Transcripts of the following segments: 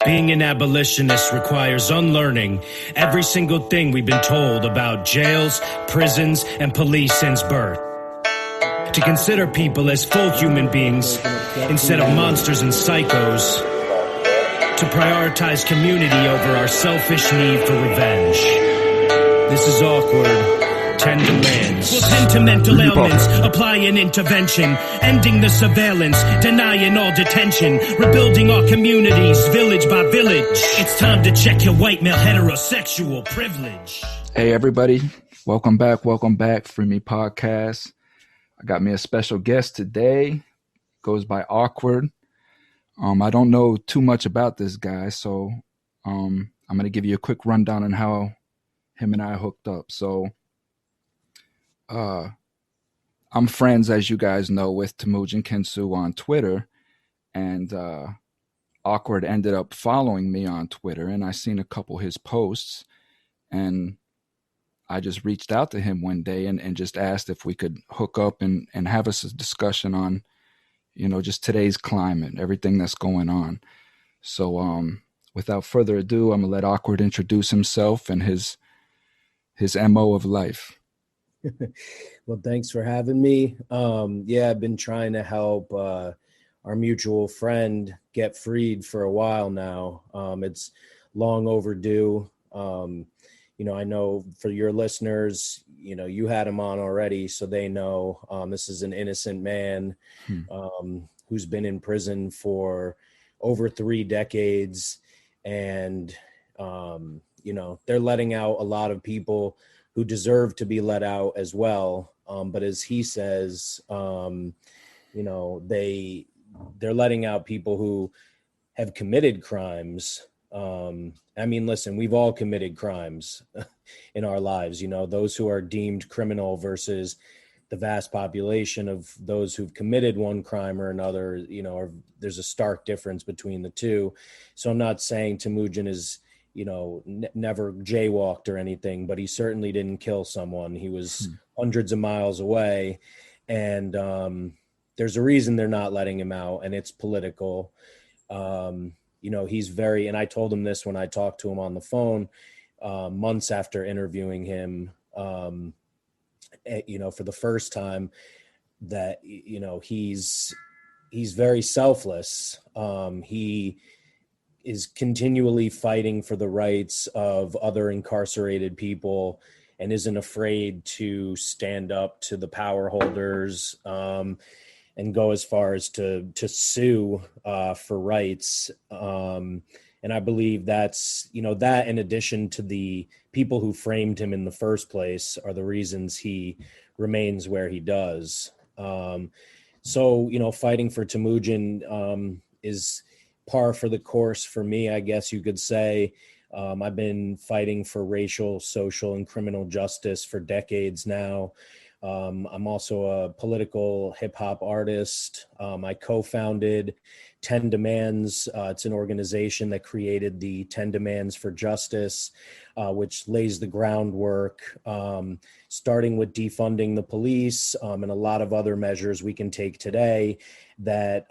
Being an abolitionist requires unlearning every single thing we've been told about jails, prisons, and police since birth. To consider people as full human beings instead of monsters and psychos. To prioritize community over our selfish need for revenge. This is awkward. 10 demands. We'll tend to mental ailments, apply an intervention, ending the surveillance, denying all detention, rebuilding our communities, village by village. It's time to check your white male heterosexual privilege. Hey everybody, welcome back, Free Me Podcast. I got me a special guest today, goes by Awkward. I don't know too much about this guy, so I'm going to give you a quick rundown on how him and I hooked up. So I'm friends, as you guys know, with Temujin Kinsu on Twitter, and Awkward ended up following me on Twitter, and I seen a couple of his posts, and I just reached out to him one day and just asked if we could hook up and have us a discussion on, you know, just today's climate, everything that's going on. So without further ado, I'm gonna let Awkward introduce himself and his MO of life. Well, thanks for having me. I've been trying to help our mutual friend get freed for a while now. It's long overdue. I know for your listeners, you had him on already, so they know this is an innocent man who's been in prison for over 3 decades. And, they're letting out a lot of people who deserve to be let out as well. But as he says, they're letting out people who have committed crimes. Listen, we've all committed crimes in our lives, those who are deemed criminal versus the vast population of those who've committed one crime or another, there's a stark difference between the two. So I'm not saying Temujin is, never jaywalked or anything, but he certainly didn't kill someone. He was hundreds of miles away, and there's a reason they're not letting him out, and it's political. He's very, and I told him this when I talked to him on the phone months after interviewing him, for the first time, that, he's very selfless. He is continually fighting for the rights of other incarcerated people and isn't afraid to stand up to the power holders and go as far as to sue for rights. And I believe that's, that in addition to the people who framed him in the first place are the reasons he remains where he does. Fighting for Temujin is par for the course for me, I guess you could say. I've been fighting for racial, social, and criminal justice for decades now. I'm also a political hip hop artist. I co-founded 10 Demands. It's an organization that created the 10 Demands for Justice, which lays the groundwork, starting with defunding the police and a lot of other measures we can take today that,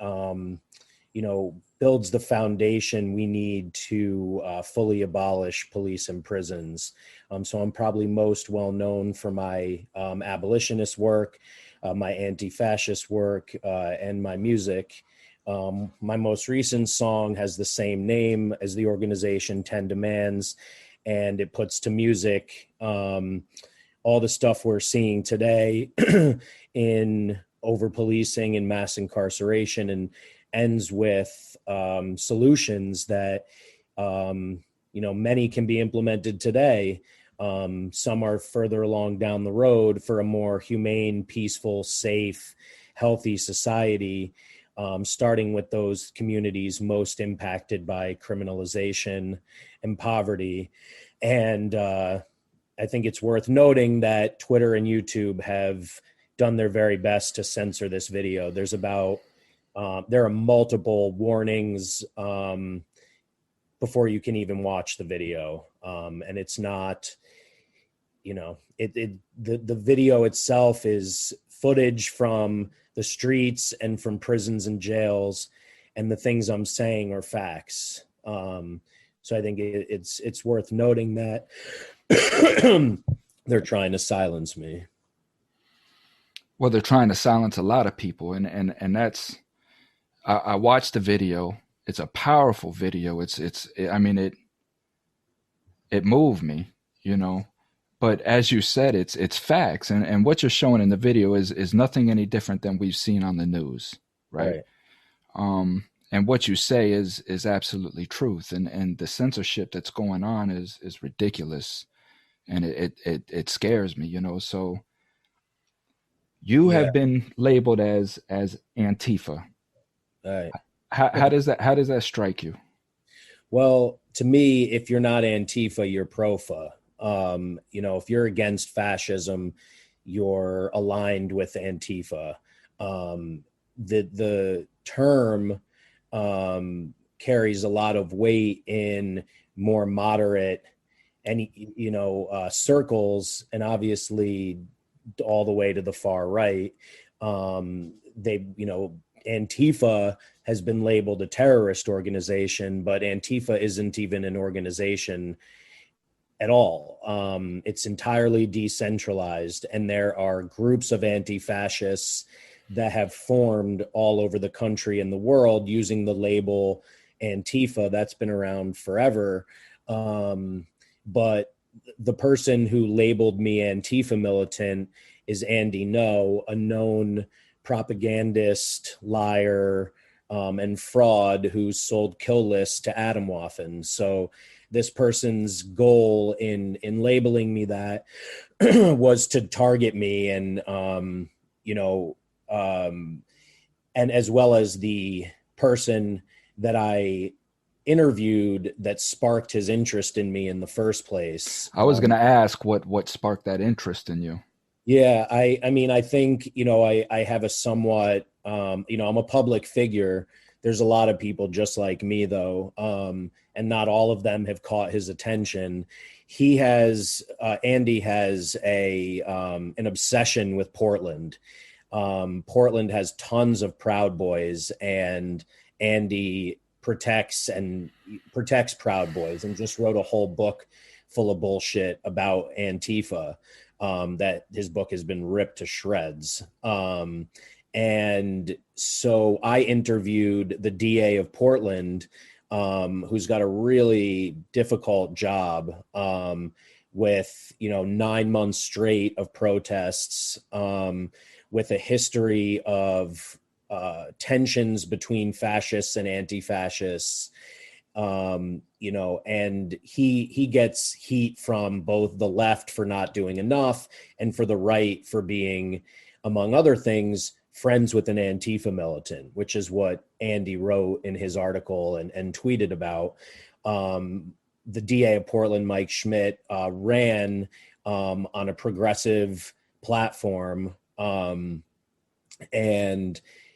builds the foundation we need to fully abolish police and prisons. So I'm probably most well known for my abolitionist work, my anti-fascist work, and my music. My most recent song has the same name as the organization, 10 Demands, and it puts to music all the stuff we're seeing today in over-policing and mass incarceration, and ends with solutions that, many can be implemented today. Some are further along down the road for a more humane, peaceful, safe, healthy society, starting with those communities most impacted by criminalization and poverty. And I think it's worth noting that Twitter and YouTube have done their very best to censor this video. There are multiple warnings before you can even watch the video. And it's not, the video itself is footage from the streets and from prisons and jails. And the things I'm saying are facts. So I think it's worth noting that they're trying to silence me. Well, they're trying to silence a lot of people, and that's. I watched the video. It's a powerful video. I mean, it moved me, you know. But as you said, it's facts, and what you're showing in the video is nothing any different than we've seen on the news, right? Right. And what you say is absolutely truth, and the censorship that's going on is ridiculous, and it scares me, you know. So you Yeah. have been labeled as Antifa. Right. How does that strike you? Well, to me, if you're not Antifa, you're Profa. If you're against fascism, you're aligned with Antifa. The term carries a lot of weight in more moderate and circles, and obviously all the way to the far right. Antifa has been labeled a terrorist organization, but Antifa isn't even an organization at all. It's entirely decentralized, and there are groups of anti-fascists that have formed all over the country and the world using the label Antifa. That's been around forever. But the person who labeled me Antifa militant is Andy No, a known propagandist, liar, and fraud who sold kill lists to Atomwaffen. So this person's goal in labeling me that was to target me, and and as well as the person that I interviewed that sparked his interest in me in the first place. I was going to ask what sparked that interest in you. Yeah, I mean, I think, I have a somewhat, I'm a public figure. There's a lot of people just like me, though, and not all of them have caught his attention. Andy has an obsession with Portland. Portland has tons of Proud Boys, and Andy protects Proud Boys, and just wrote a whole book full of bullshit about Antifa. That his book has been ripped to shreds. And so I interviewed the DA of Portland, who's got a really difficult job, with, 9 months straight of protests, with a history of tensions between fascists and anti-fascists. And he gets heat from both the left for not doing enough and for the right for being, among other things, friends with an Antifa militant, which is what Andy wrote in his article and tweeted about. The DA of Portland, Mike Schmidt, ran on a progressive platform, and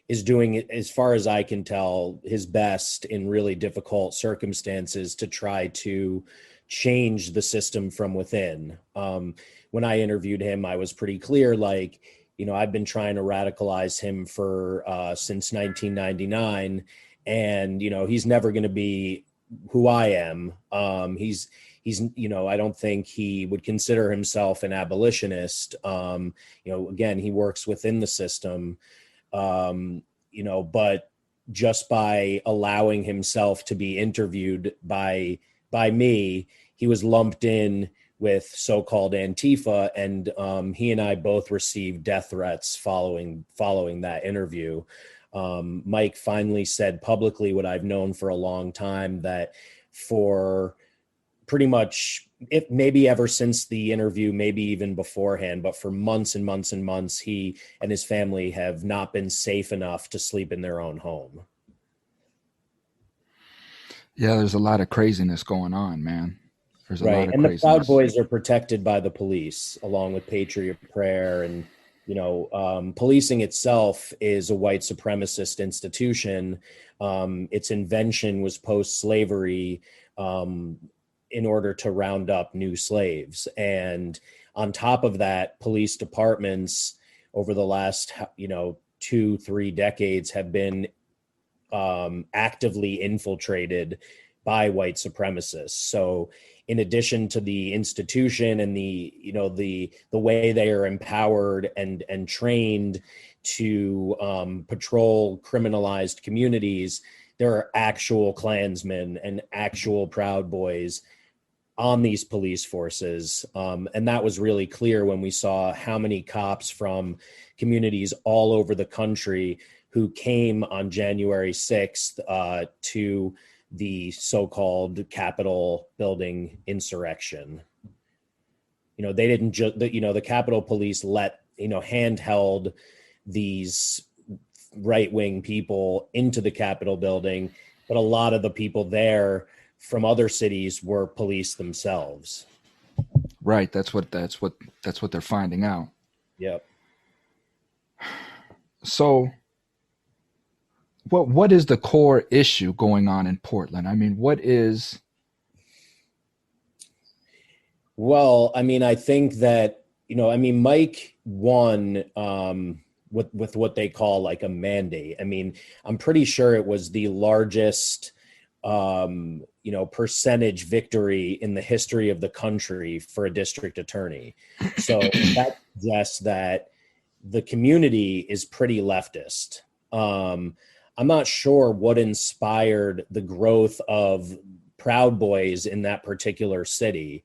is doing, as far as I can tell, his best in really difficult circumstances to try to change the system from within. When I interviewed him, I was pretty clear, like, I've been trying to radicalize him for since 1999, and he's never going to be who I am. He's I don't think he would consider himself an abolitionist. Again, he works within the system. But just by allowing himself to be interviewed by me, he was lumped in with so-called Antifa, and he and I both received death threats following that interview. Mike finally said publicly what I've known for a long time, that for pretty much, if maybe ever since the interview, maybe even beforehand, but for months and months and months, he and his family have not been safe enough to sleep in their own home. Yeah, there's a lot of craziness going on, man. There's a lot of And craziness. The Proud Boys are protected by the police, along with Patriot Prayer. And, policing itself is a white supremacist institution. Its invention was post-slavery, in order to round up new slaves. And on top of that, police departments over the last, 2-3 decades have been actively infiltrated by white supremacists. So in addition to the institution and the way they are empowered and trained to patrol criminalized communities, there are actual Klansmen and actual Proud Boys on these police forces. And that was really clear when we saw how many cops from communities all over the country who came on January 6th to the so-called Capitol building insurrection. They didn't just, the Capitol Police handheld these right-wing people into the Capitol building, but a lot of the people there from other cities were police themselves. Right. That's what they're finding out. Yep. So what is the core issue going on in Portland? I mean, what is... Well, I mean, I think that, Mike won with what they call like a mandate. I mean, I'm pretty sure it was the largest, percentage victory in the history of the country for a district attorney. So that suggests that the community is pretty leftist. I'm not sure what inspired the growth of Proud Boys in that particular city.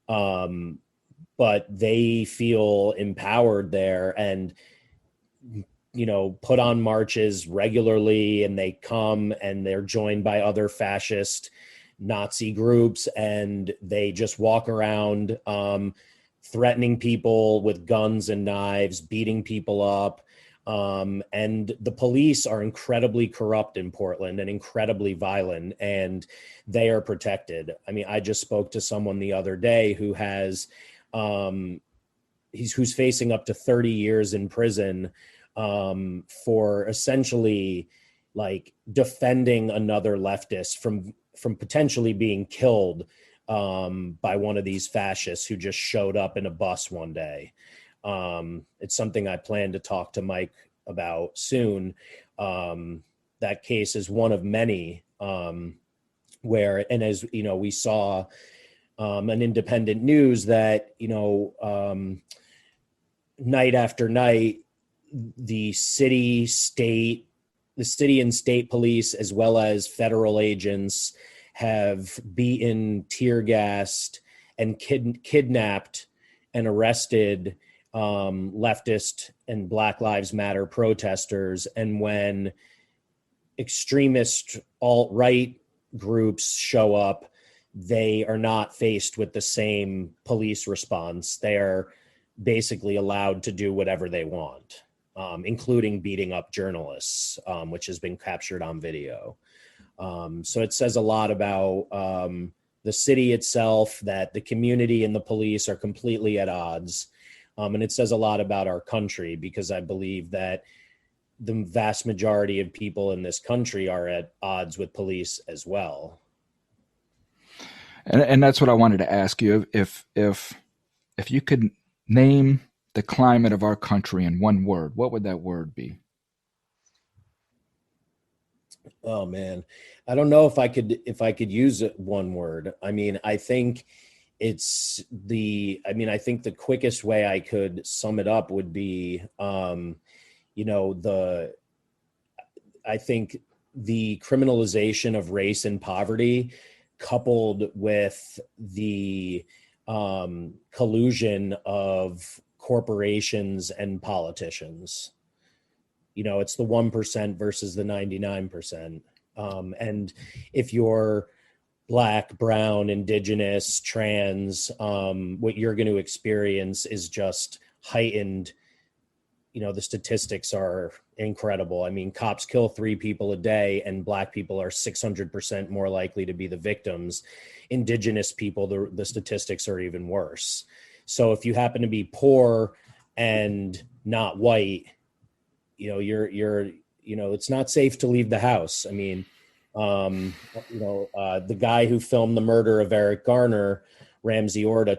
But they feel empowered there and, put on marches regularly, and they come and they're joined by other fascist Nazi groups, and they just walk around, threatening people with guns and knives, beating people up. And the police are incredibly corrupt in Portland and incredibly violent, and they are protected. I mean, I just spoke to someone the other day who has, who's facing up to 30 years in prison, for essentially like defending another leftist from potentially being killed, by one of these fascists who just showed up in a bus one day. It's something I plan to talk to Mike about soon. That case is one of many, where, and as we saw, an independent news that, night after night, the city and state police, as well as federal agents, have beaten, tear gassed, and kidnapped and arrested leftist and Black Lives Matter protesters. And when extremist alt-right groups show up, they are not faced with the same police response. They are basically allowed to do whatever they want, including beating up journalists, which has been captured on video. So it says a lot about the city itself, that the community and the police are completely at odds. And it says a lot about our country, because I believe that the vast majority of people in this country are at odds with police as well. And that's what I wanted to ask you. If you could name the climate of our country in one word, what would that word be? Oh man, I don't know if I could use one word. I mean, I think I think the quickest way I could sum it up would be, I think the criminalization of race and poverty, coupled with the collusion of corporations and politicians. It's the 1% versus the 99%. And if you're Black, brown, indigenous, trans, what you're going to experience is just heightened. The statistics are incredible. I mean, cops kill 3 people a day, and Black people are 600% more likely to be the victims. Indigenous people, the statistics are even worse. So if you happen to be poor and not white, it's not safe to leave the house. I mean, the guy who filmed the murder of Eric Garner, Ramsey Orta,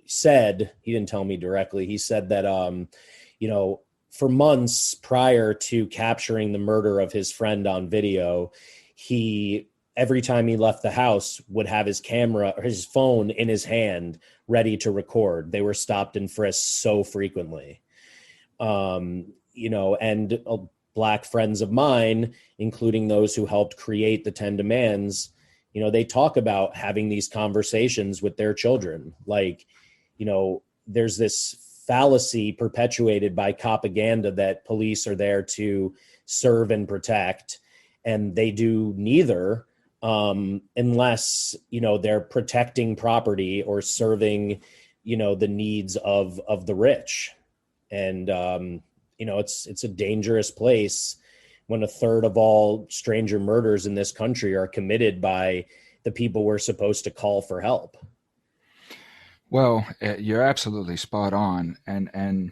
said, he didn't tell me directly, he said that, for months prior to capturing the murder of his friend on video, he every time he left the house would have his camera or his phone in his hand ready to record. They were stopped and frisked so frequently. And Black friends of mine, including those who helped create the 10 demands, they talk about having these conversations with their children. Like, there's this fallacy perpetuated by propaganda that police are there to serve and protect, and they do neither, unless, they're protecting property or serving, the needs of the rich. And, it's a dangerous place when a third of all stranger murders in this country are committed by the people we're supposed to call for help. Well, you're absolutely spot on. And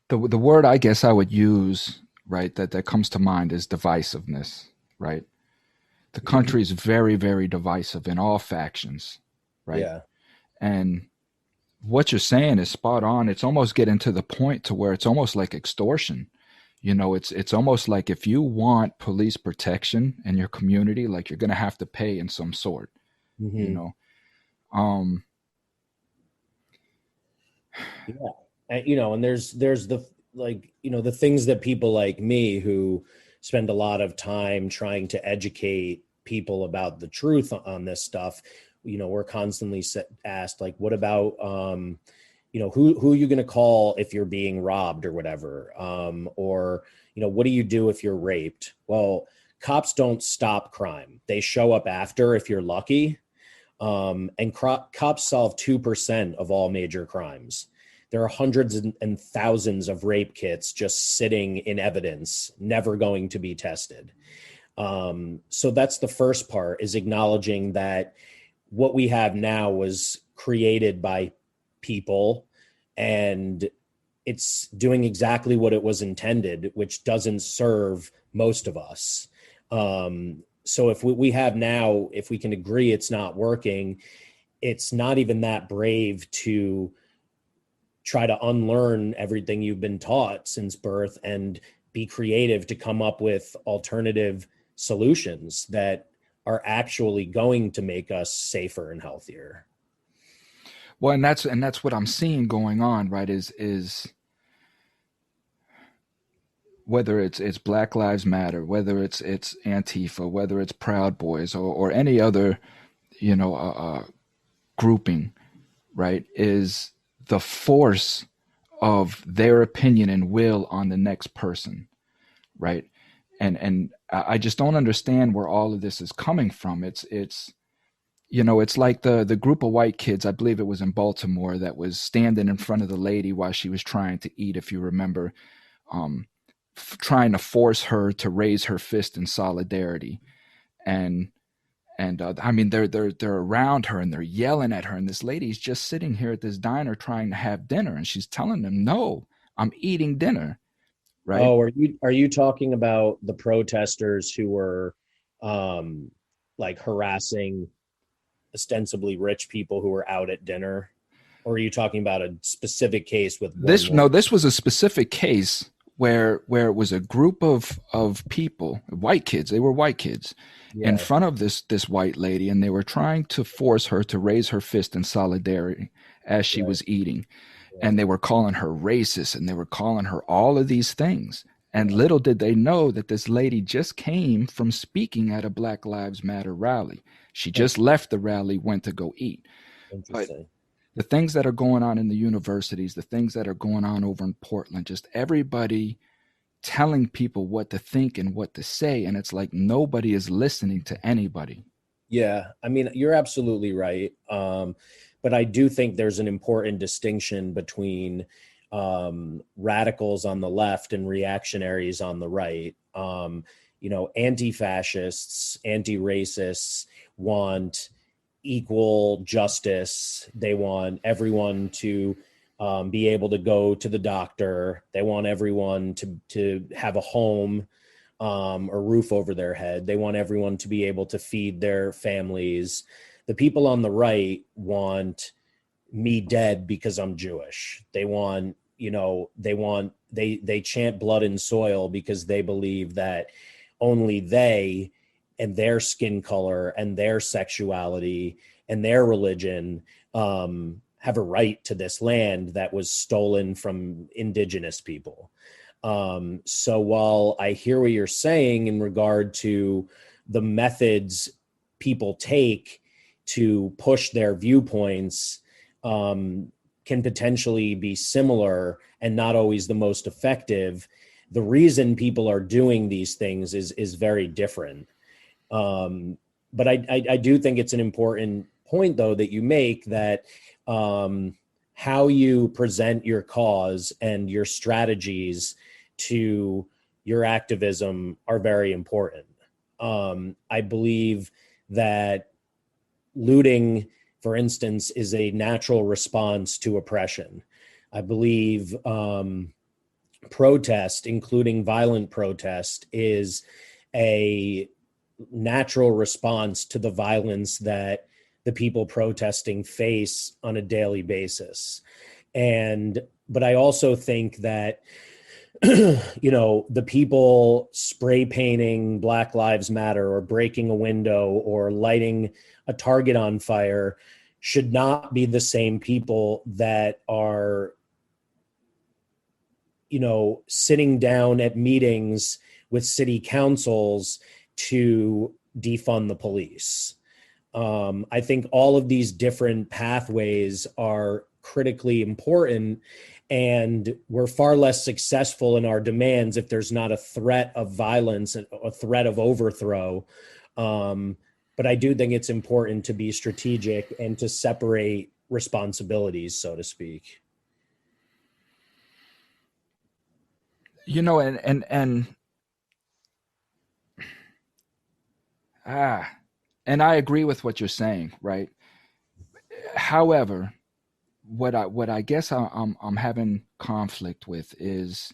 the word I guess I would use, right, that comes to mind is divisiveness, right? The country is very, very divisive in all factions, right? Yeah. And what you're saying is spot on. It's almost getting to the point to where it's almost like extortion. It's almost like if you want police protection in your community, like you're going to have to pay in some sort, Yeah. And there's the, like, the things that people like me who spend a lot of time trying to educate people about the truth on this stuff, we're constantly asked, like, what about, who are you going to call if you're being robbed or whatever? Or, what do you do if you're raped? Well, cops don't stop crime. They show up after if you're lucky. And cops solve 2% of all major crimes. There are hundreds and thousands of rape kits just sitting in evidence, never going to be tested. So that's the first part, is acknowledging that what we have now was created by people, and it's doing exactly what it was intended, which doesn't serve most of us. So if we have now, if we can agree it's not working, it's not even that brave to try to unlearn everything you've been taught since birth and be creative to come up with alternative solutions that are actually going to make us safer and healthier. Well, and that's what I'm seeing going on, right? Is whether it's Black Lives Matter, whether it's Antfia, whether it's Proud Boys, or any other, grouping, right? Is the force of their opinion and will on the next person, right? And I just don't understand where all of this is coming from. It's like the group of white kids, I believe it was in Baltimore, that was standing in front of the lady while she was trying to eat, if you remember, trying to force her to raise her fist in solidarity. And I mean, they're around her and they're yelling at her, and this lady's just sitting here at this diner trying to have dinner, and she's telling them, "No, I'm eating dinner." Right? Oh, are you talking about the protesters who were, like, harassing ostensibly rich people who were out at dinner? Or are you talking about a specific case with this? one No, this was a specific case where it was a group of people, white kids. They were white kids in front of this white lady, and they were trying to force her to raise her fist in solidarity as she was eating. And they were calling her racist, and they were calling her all of these things. And little did they know that this lady just came from speaking at a Black Lives Matter rally. She just left the rally, went to go eat. Interesting. But the things that are going on in the universities, the things that are going on over in Portland, just everybody telling people what to think and what to say. And it's like nobody is listening to anybody. Yeah, I mean, you're absolutely right. But I do think there's an important distinction between radicals on the left and reactionaries on the right. Anti-fascists, anti-racists want equal justice. They want everyone to be able to go to the doctor. They want everyone to have a home, a roof over their head. They want everyone to be able to feed their families. The people on the right want me dead because I'm Jewish. They want, they chant blood and soil because they believe that only they and their skin color and their sexuality and their religion have a right to this land that was stolen from indigenous people. So while I hear what you're saying in regard to the methods people take to push their viewpoints, can potentially be similar and not always the most effective, the reason people are doing these things is very different. But I do think it's an important point, though, that you make, that how you present your cause and your strategies to your activism are very important. I believe that looting, for instance, is a natural response to oppression. I believe protest, including violent protest, is a natural response to the violence that the people protesting face on a daily basis. But I also think that, the people spray painting Black Lives Matter or breaking a window or lighting a Target on fire should not be the same people that are, sitting down at meetings with city councils to defund the police. I think all of these different pathways are critically important, and we're far less successful in our demands if there's not a threat of violence and a threat of overthrow. But I do think it's important to be strategic and to separate responsibilities, so to speak. And I agree with what you're saying, right? However, what I guess I'm having conflict with is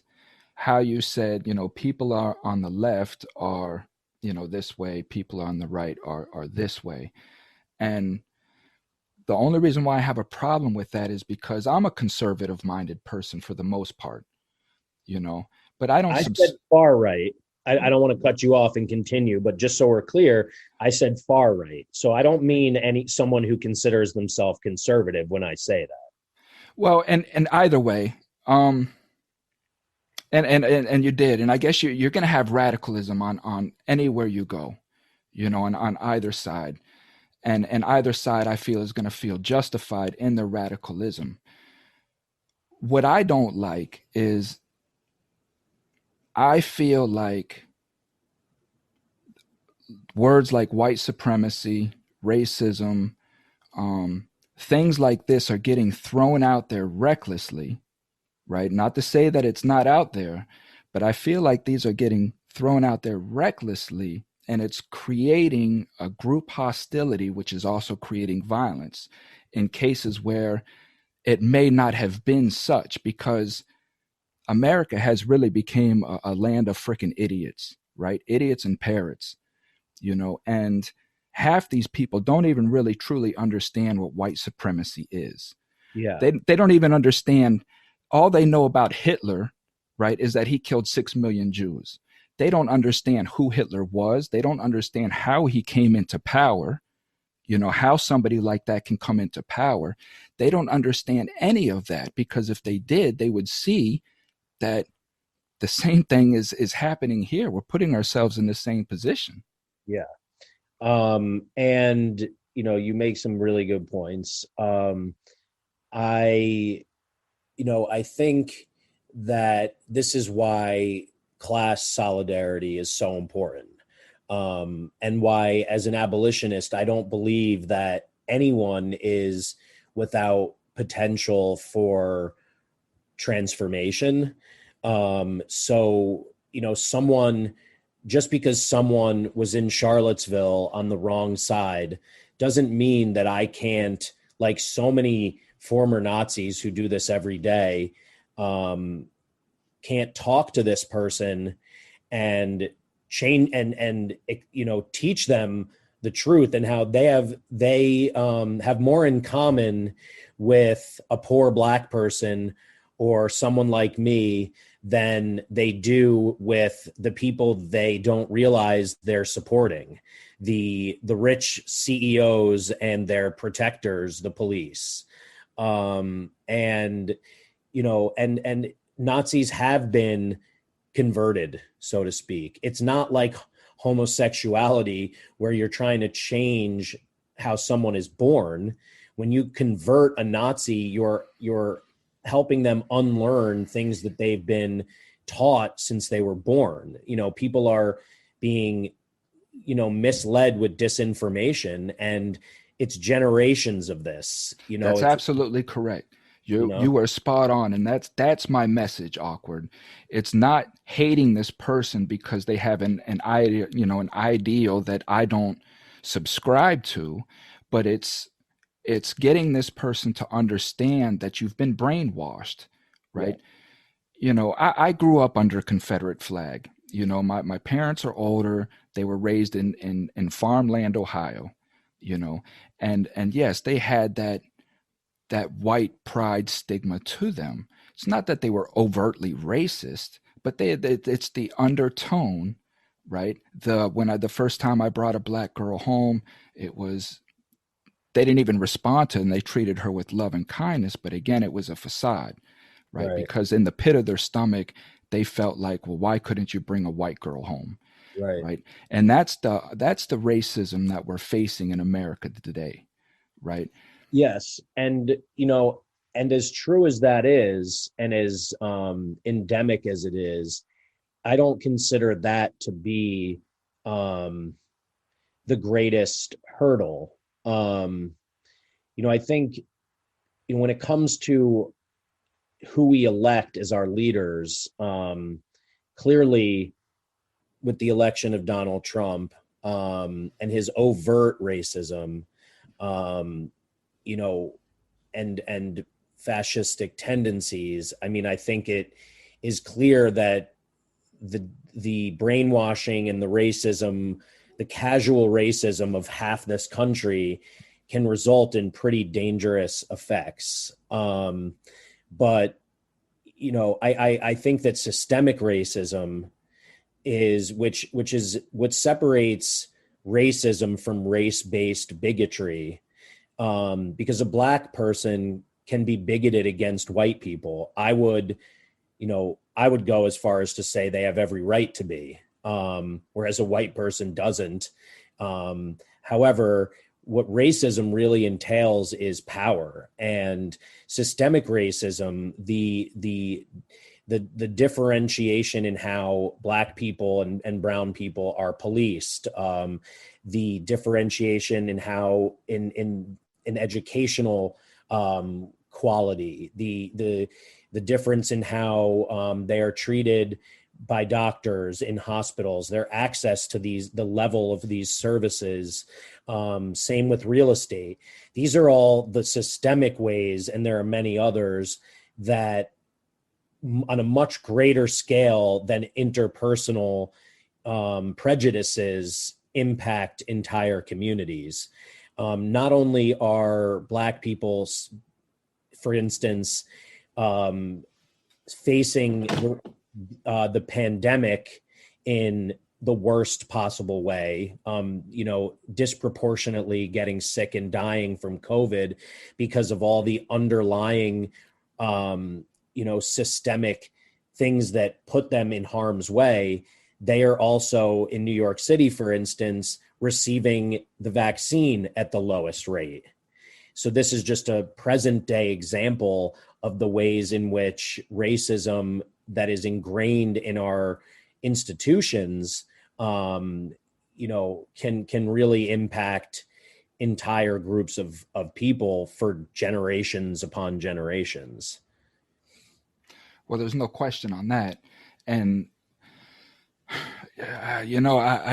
how you said, people are on the left are, this way, people on the right are this way. And the only reason why I have a problem with that is because I'm a conservative minded person for the most part, but I said far right. I don't want to cut you off and continue, but just so we're clear, I said far right. So I don't mean someone who considers themselves conservative when I say that. Well, and either way, and you did, and I guess you're going to have radicalism on anywhere you go, on either side, and either side I feel is going to feel justified in the radicalism. What I don't like is I feel like words like white supremacy, racism, things like this are getting thrown out there recklessly, right? Not to say that it's not out there, but I feel like these are getting thrown out there recklessly, and it's creating a group hostility, which is also creating violence in cases where it may not have been such, because America has really become a land of freaking idiots, right? Idiots and parrots, and half these people don't even really truly understand what white supremacy is. Yeah. They don't even understand. All they know about Hitler, right, is that he killed 6 million Jews. They don't understand who Hitler was. They don't understand how he came into power, how somebody like that can come into power. They don't understand any of that, because if they did, they would see that the same thing is happening here. We're putting ourselves in the same position. Yeah. And, you make some really good points. I think that this is why class solidarity is so important. And why, as an abolitionist, I don't believe that anyone is without potential for transformation. So, just because someone was in Charlottesville on the wrong side doesn't mean that I can't, like so many former Nazis who do this every day, can't talk to this person and change and teach them the truth and how they have more in common with a poor Black person or someone like me than they do with the people they don't realize they're supporting, the rich CEOs and their protectors, the police. And and Nazis have been converted, so to speak. It's not like homosexuality where you're trying to change how someone is born. When you convert a Nazi, you're helping them unlearn things that they've been taught since they were born. People are being, misled with disinformation, and it's generations of this. That's absolutely correct. You were spot on, and that's my message, Awkward. It's not hating this person because they have an idea, an ideal that I don't subscribe to, but it's getting this person to understand that you've been brainwashed, right? Yeah. I grew up under a Confederate flag. My parents are older. They were raised in farmland, Ohio, and yes, they had that white pride stigma to them. It's not that they were overtly racist, but it's the undertone, right? The first time I brought a black girl home, it was, they didn't even respond to it, and they treated her with love and kindness. But again, it was a facade, right? Because in the pit of their stomach, they felt like, well, why couldn't you bring a white girl home? Right. And that's the racism that we're facing in America today, right? Yes. And, and as true as that is, and as endemic as it is, I don't consider that to be the greatest hurdle. I think when it comes to who we elect as our leaders, clearly with the election of Donald Trump and his overt racism, and fascistic tendencies, I think it is clear that the brainwashing and the racism, the casual racism of half this country can result in pretty dangerous effects. But I think that systemic racism is which is what separates racism from race-based bigotry. Because a black person can be bigoted against white people. I would go as far as to say they have every right to be, whereas a white person doesn't. However, what racism really entails is power, and systemic racism, the differentiation in how black people and brown people are policed, the differentiation in how in educational quality, the difference in how they are treated by doctors in hospitals, their access to the level of these services. Same with real estate. These are all the systemic ways, and there are many others that on a much greater scale than interpersonal prejudices impact entire communities. Not only are black people, for instance, facing the pandemic in the worst possible way, disproportionately getting sick and dying from COVID because of all the underlying, systemic things that put them in harm's way. They are also in New York City, for instance, receiving the vaccine at the lowest rate. So this is just a present day example of the ways in which racism that is ingrained in our institutions, can really impact entire groups of people for generations upon generations. Well, there's no question on that. And, I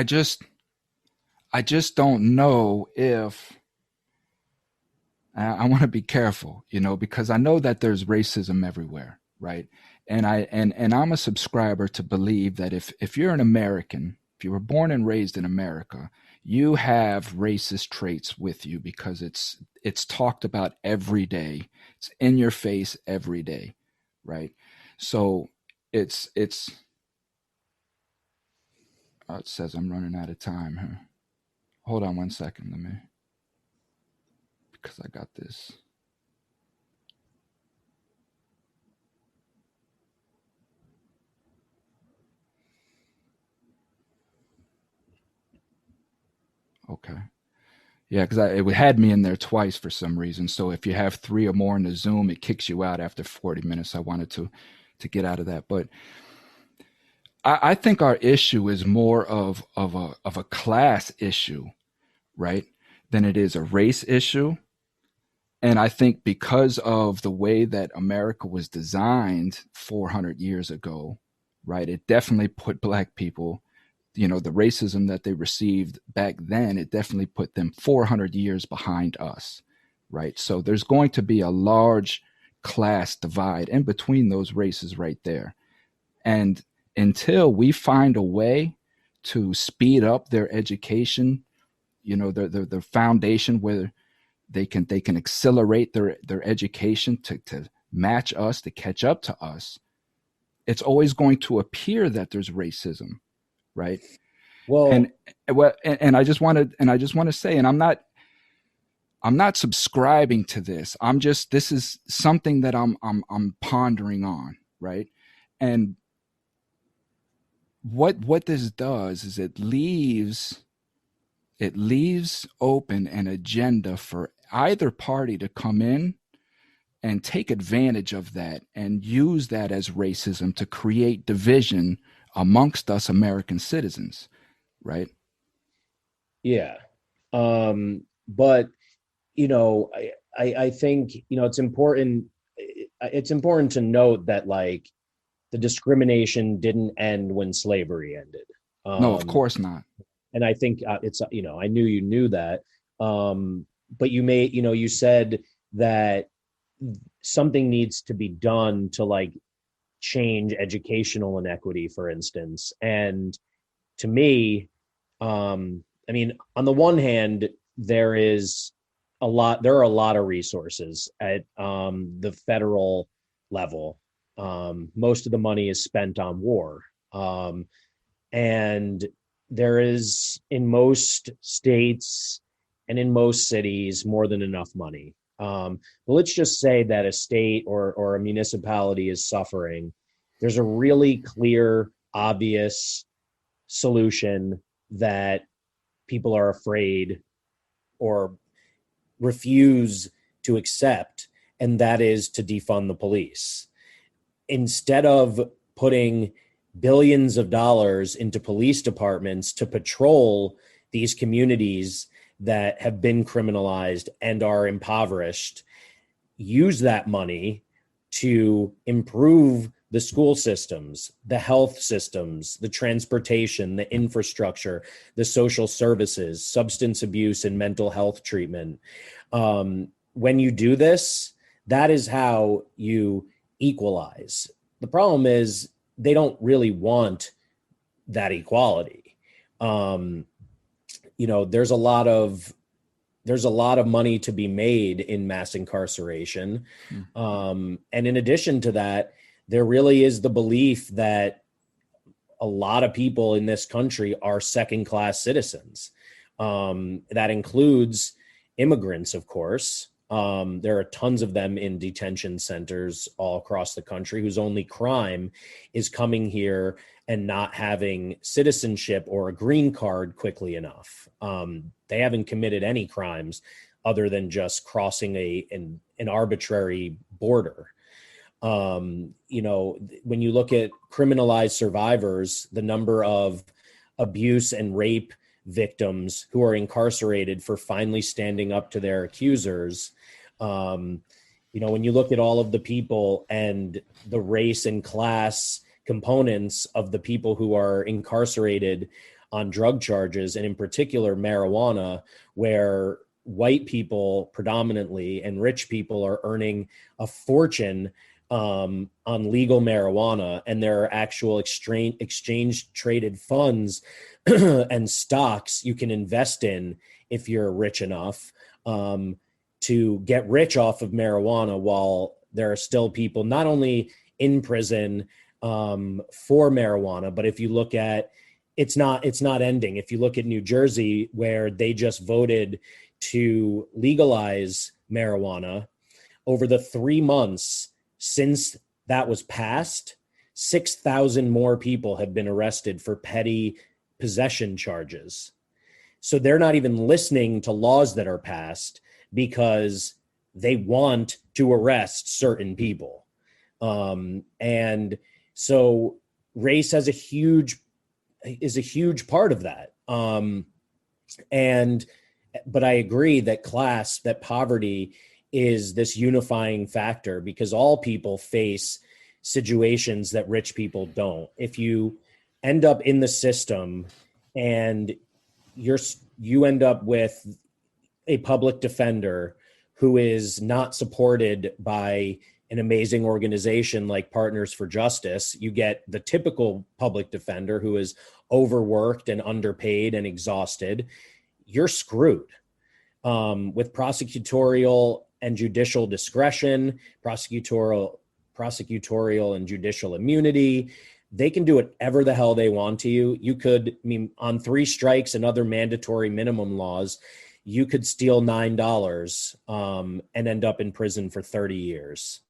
just don't know if, I want to be careful, because I know that there's racism everywhere, right? And I'm a subscriber to believe that if you're an American, if you were born and raised in America, you have racist traits with you because it's talked about every day. It's in your face every day, right? So It's it says I'm running out of time here. Hold on 1 second, let me, because I got this. Okay. Yeah, because it had me in there twice for some reason. So if you have 3 or more in the Zoom, it kicks you out after 40 minutes. I wanted to get out of that, but I think our issue is more of a class issue, right, than it is a race issue. And I think because of the way that America was designed 400 years ago, right, it definitely put Black people, the racism that they received back then, it definitely put them 400 years behind us, right? So there's going to be a large class divide in between those races right there. And until we find a way to speed up their education, their foundation where they can accelerate their education to match us, to catch up to us, it's always going to appear that there's racism, right? Well, And I just want to say, and I'm not subscribing to this. This is something that I'm pondering on, right? And what this does is it leaves open an agenda for either party to come in and take advantage of that and use that as racism to create division amongst us American citizens, right? yeah. But I think, it's important to note that, like, the discrimination didn't end when slavery ended. No, of course not. And I think I knew you knew that. But you said that something needs to be done to, like, change educational inequity, for instance. And to me, on the one hand, there are a lot of resources at the federal level. Most of the money is spent on war. And there is, in most states and in most cities, more than enough money. But let's just say that a state or a municipality is suffering. There's a really clear, obvious solution that people are afraid or refuse to accept, and that is to defund the police. Instead of putting billions of dollars into police departments to patrol these communities that have been criminalized and are impoverished, use that money to improve the school systems, the health systems, the transportation, the infrastructure, the social services, substance abuse and mental health treatment. When you do this, that is how you equalize. The problem is they don't really want that equality. There's a lot of money to be made in mass incarceration. And in addition to that, there really is the belief that a lot of people in this country are second-class citizens. That includes immigrants, of course. There are tons of them in detention centers all across the country whose only crime is coming here and not having citizenship or a green card quickly enough. They haven't committed any crimes other than just crossing an arbitrary border. When you look at criminalized survivors, the number of abuse and rape victims who are incarcerated for finally standing up to their accusers, when you look at all of the people and the race and class components of the people who are incarcerated on drug charges, and in particular marijuana, where white people predominantly and rich people are earning a fortune on legal marijuana, and there are actual exchange traded funds and stocks you can invest in if you're rich enough to get rich off of marijuana, while there are still people not only in prison for marijuana. But if you look at, it's not ending. If you look at New Jersey, where they just voted to legalize marijuana, over the 3 months since that was passed, 6,000 more people have been arrested for petty possession charges. So they're not even listening to laws that are passed because they want to arrest certain people. And so race is a huge part of that. But I agree that poverty is this unifying factor, because all people face situations that rich people don't. If you end up in the system and you end up with a public defender who is not supported by an amazing organization like Partners for Justice, you get the typical public defender who is overworked and underpaid and exhausted. You're screwed. With prosecutorial and judicial discretion, prosecutorial and judicial immunity, they can do whatever the hell they want to you. You could, on 3 strikes and other mandatory minimum laws, you could steal $9 and end up in prison for 30 years.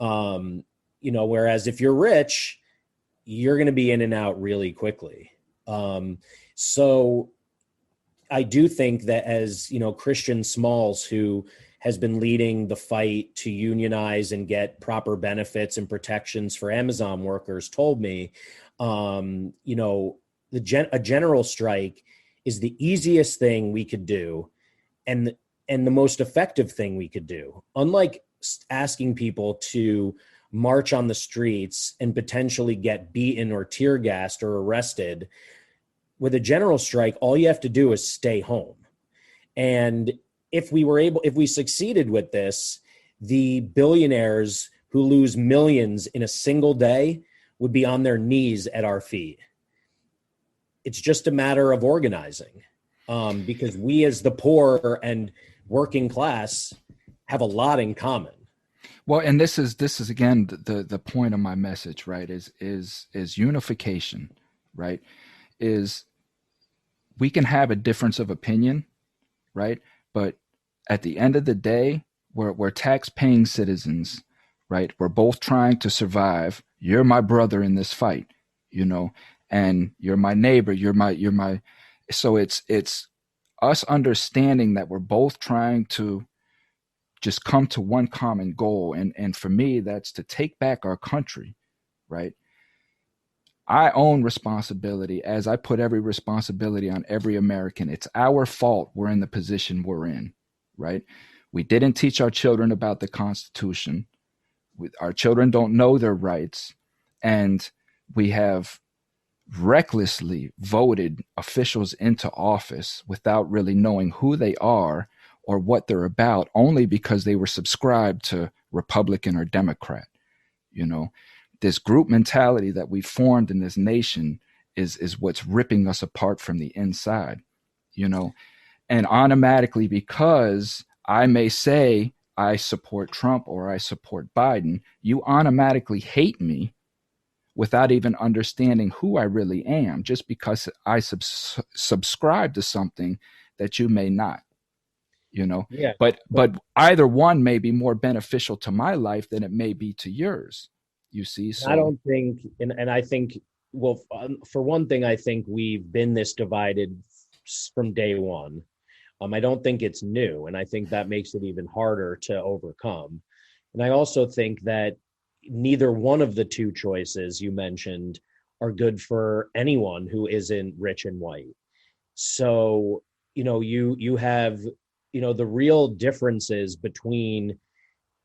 Whereas if you're rich, you're going to be in and out really quickly. So I do think that, as Christian Smalls, who has been leading the fight to unionize and get proper benefits and protections for Amazon workers, told me, a general strike is the easiest thing we could do and the most effective thing we could do. Unlike asking people to march on the streets and potentially get beaten or tear gassed or arrested, with a general strike, all you have to do is stay home. And if we succeeded with this, the billionaires who lose millions in a single day would be on their knees at our feet. It's just a matter of organizing, because we as the poor and working class have a lot in common. Well, and this is again the point of my message, right? Is unification, right? Is we can have a difference of opinion, right? But at the end of the day, we're tax-paying citizens, right? We're both trying to survive. You're my brother in this fight, and you're my neighbor. You're my. So it's us understanding that we're both trying to just come to one common goal, and for me, that's to take back our country, right? I own responsibility, as I put every responsibility on every American. It's our fault we're in the position we're in, right? We didn't teach our children about the Constitution. Our children don't know their rights. And we have recklessly voted officials into office without really knowing who they are or what they're about, only because they were subscribed to Republican or Democrat. This group mentality that we formed in this nation is what's ripping us apart from the inside, and automatically, because I may say I support Trump or I support Biden, you automatically hate me without even understanding who I really am, just because I subscribe to something that you may not. Yeah. But either one may be more beneficial to my life than it may be to yours. You see, so I don't think, and I think, well, for one thing, I think we've been this divided from day one. I don't think it's new, and I think that makes it even harder to overcome. And I also think that neither one of the two choices you mentioned are good for anyone who isn't rich and white. So, you have, the real differences between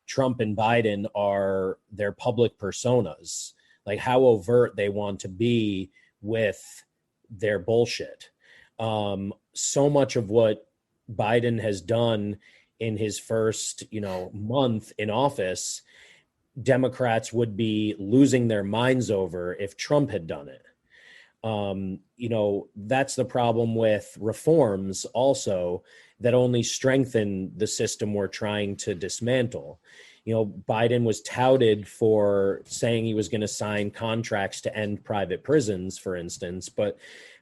Trump and Biden are their public personas, like how overt they want to be with their bullshit. So much of what Biden has done in his first, month in office, Democrats would be losing their minds over if Trump had done it. That's the problem with reforms also, that only strengthen the system we're trying to dismantle. Biden was touted for saying he was going to sign contracts to end private prisons, for instance, but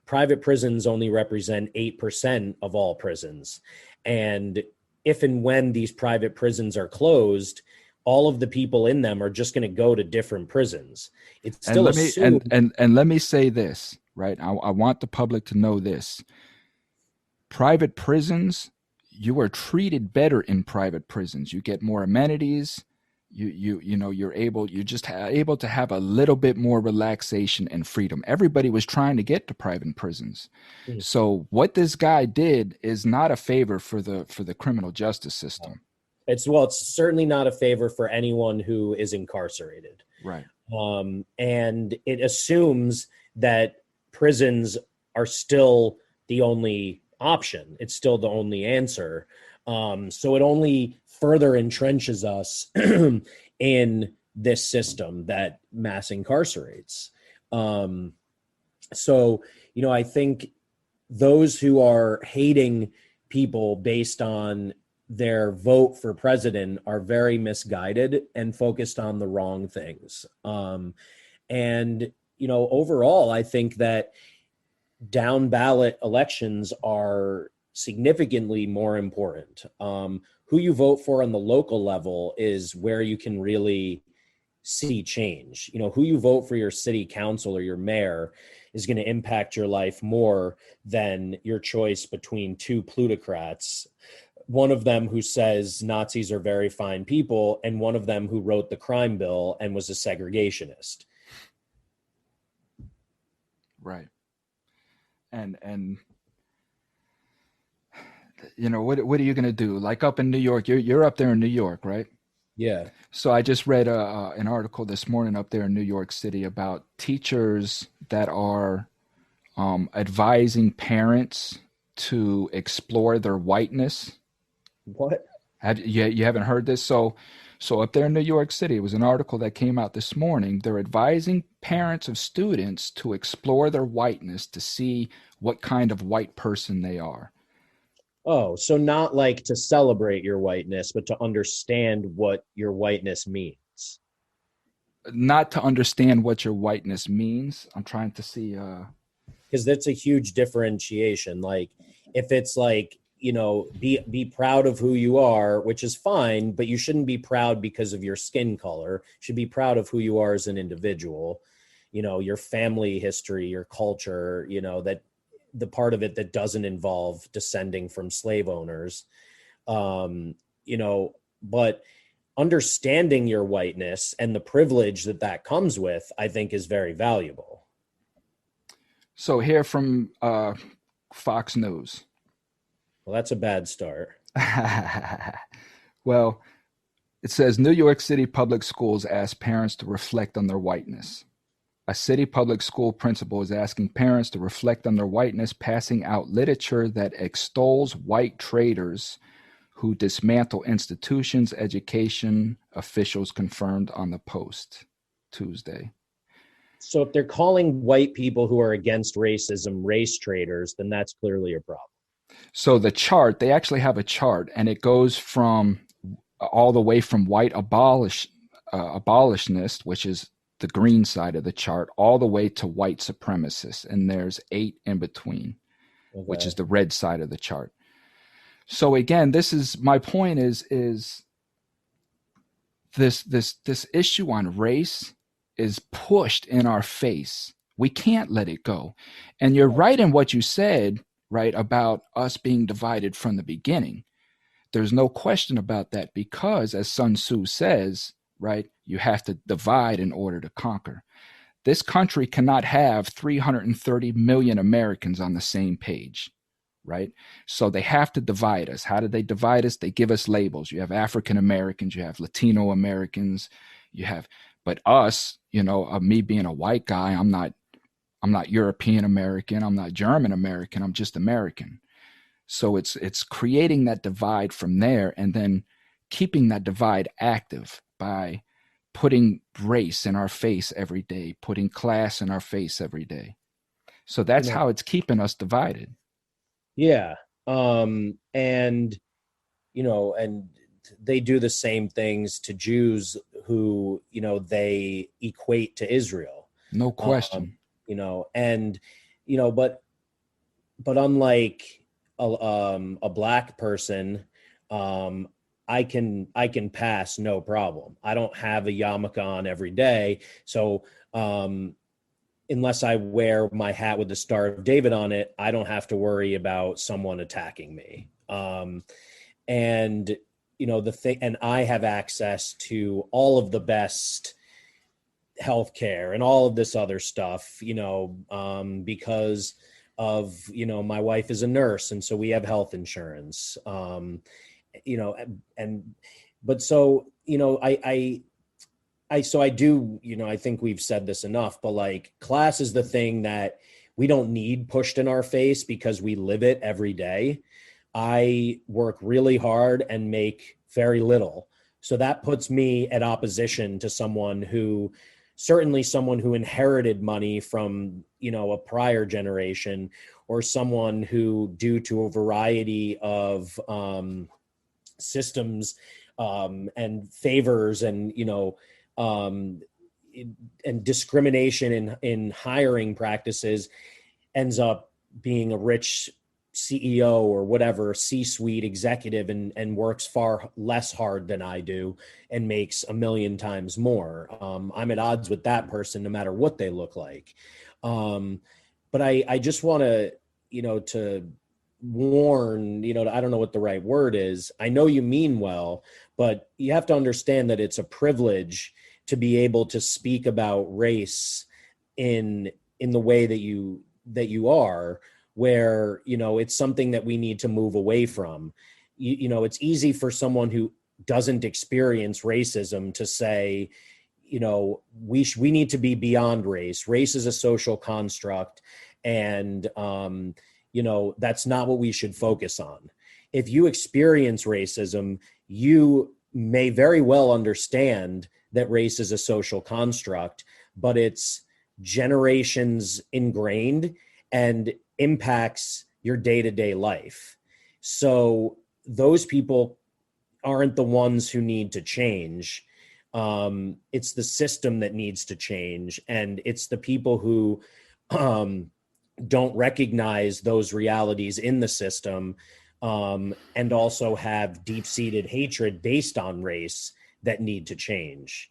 private prisons only represent 8% of all prisons. And if and when these private prisons are closed, all of the people in them are just going to go to different prisons. It's And still let me assumed. and let me say this, right? I want the public to know this. Private prisons, you are treated better in private prisons. You get more amenities. You're just able to have a little bit more relaxation and freedom. Everybody was trying to get to private prisons. So what this guy did is not a favor for the criminal justice system. It's certainly not a favor for anyone who is incarcerated. Right. And it assumes that prisons are still the only option. It's still the only answer. So it only further entrenches us in this system that mass incarcerates. I think those who are hating people based on their vote for president are very misguided and focused on the wrong things. Overall, I think that down ballot elections are significantly more important. Who you vote for on the local level is where you can really see change. Who you vote for your city council or your mayor is going to impact your life more than your choice between two plutocrats. One of them who says Nazis are very fine people, and one of them who wrote the crime bill and was a segregationist. Right. And what are you going to do? Like up in New York, you're up there in New York, right? Yeah. So I just read an article this morning up there in New York City about teachers that are advising parents to explore their whiteness. What? You haven't heard this? So up there in New York City, it was an article that came out this morning. They're advising parents of students to explore their whiteness to see what kind of white person they are. Oh, so not like to celebrate your whiteness, but to understand what your whiteness means. Not to understand what your whiteness means. I'm trying to see. Because that's a huge differentiation. Like if it's like, be proud of who you are, which is fine, but you shouldn't be proud because of your skin color. You should be proud of who you are as an individual, your family history, your culture, that the part of it that doesn't involve descending from slave owners. But understanding your whiteness and the privilege that comes with, I think is very valuable. So here from Fox News. Well, that's a bad start. Well, it says New York City public schools ask parents to reflect on their whiteness. A city public school principal is asking parents to reflect on their whiteness, passing out literature that extols white traitors who dismantle institutions, education officials confirmed on the Post Tuesday. So if they're calling white people who are against racism race traitors, then that's clearly a problem. So the chart, they actually have a chart, and it goes from all the way from white abolitionist, which is the green side of the chart, all the way to white supremacists. And there's 8 in between, okay, which is the red side of the chart. So again, this is my point is this issue on race is pushed in our face. We can't let it go. And you're right in what you said, right, about us being divided from the beginning. There's no question about that because, as Sun Tzu says, right, you have to divide in order to conquer. This country cannot have 330 million Americans on the same page, right? So they have to divide us. How do they divide us? They give us labels. You have African Americans, you have Latino Americans, but us, me being a white guy, I'm not European American, I'm not German American, I'm just American. So it's creating that divide from there and then keeping that divide active by putting race in our face every day, putting class in our face every day. So that's how it's keeping us divided. Yeah. And they do the same things to Jews who, they equate to Israel. No question. And, but unlike a black person, I can pass no problem. I don't have a yarmulke on every day. So, unless I wear my hat with the Star of David on it, I don't have to worry about someone attacking me. And the thing, and I have access to all of the best healthcare and all of this other stuff, because of, my wife is a nurse, and so we have health insurance. But so, I do, I think we've said this enough, but like class is the thing that we don't need pushed in our face because we live it every day. I work really hard and make very little. So that puts me at opposition to someone who inherited money from, a prior generation, or someone who, due to a variety of systems and favors and, and discrimination in hiring practices, ends up being a rich CEO or whatever, C-suite executive, and works far less hard than I do and makes a million times more. I'm at odds with that person no matter what they look like. But I just want to, to warn, I don't know what the right word is. I know you mean well, but you have to understand that it's a privilege to be able to speak about race in the way that you are, where, it's something that we need to move away from. It's easy for someone who doesn't experience racism to say, we need to be beyond race. Race is a social construct, and, that's not what we should focus on. If you experience racism, you may very well understand that race is a social construct, but it's generations ingrained and impacts your day-to-day life. So those people aren't the ones who need to change. It's the system that needs to change. And it's the people who don't recognize those realities in the system, and also have deep-seated hatred based on race, that need to change.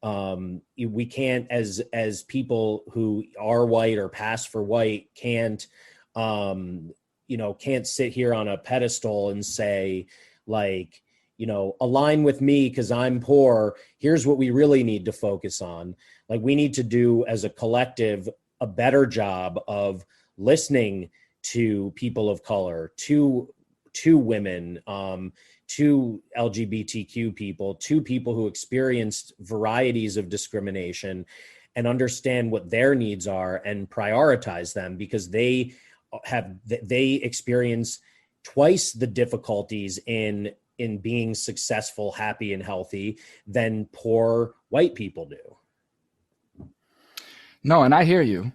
We can't, as people who are white or pass for white, can't sit here on a pedestal and say, like, align with me because I'm poor. Here's what we really need to focus on. Like, we need to do as a collective a better job of listening to people of color, to women, to LGBTQ people, to people who experienced varieties of discrimination, and understand what their needs are and prioritize them, because they experience twice the difficulties in being successful, happy, and healthy than poor white people do. No, and I hear you,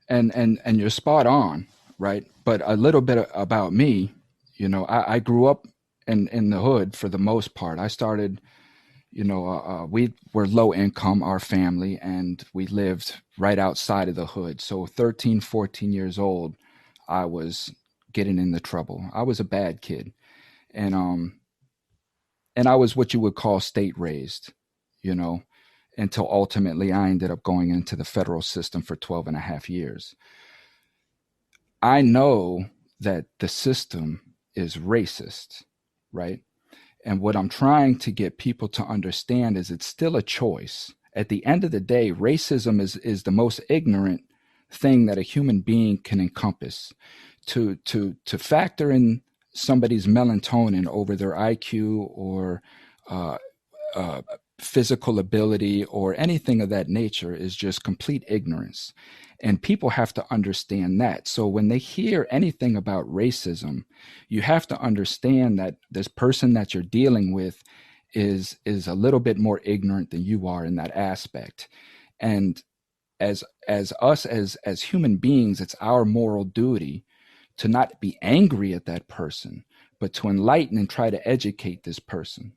and you're spot on, right? But a little bit about me, I grew up in the hood for the most part. I started, we were low income, our family, and we lived right outside of the hood. So 13, 14 years old, I was getting into trouble. I was a bad kid. And I was what you would call state raised, until ultimately I ended up going into the federal system for 12 and a half years. I know that the system is racist, right? And what I'm trying to get people to understand is it's still a choice. At the end of the day, racism is the most ignorant thing that a human being can encompass. To factor in somebody's melatonin over their IQ or physical ability or anything of that nature is just complete ignorance. And people have to understand that. So when they hear anything about racism, you have to understand that this person that you're dealing with is a little bit more ignorant than you are in that aspect. And as human beings, it's our moral duty to not be angry at that person, but to enlighten and try to educate this person,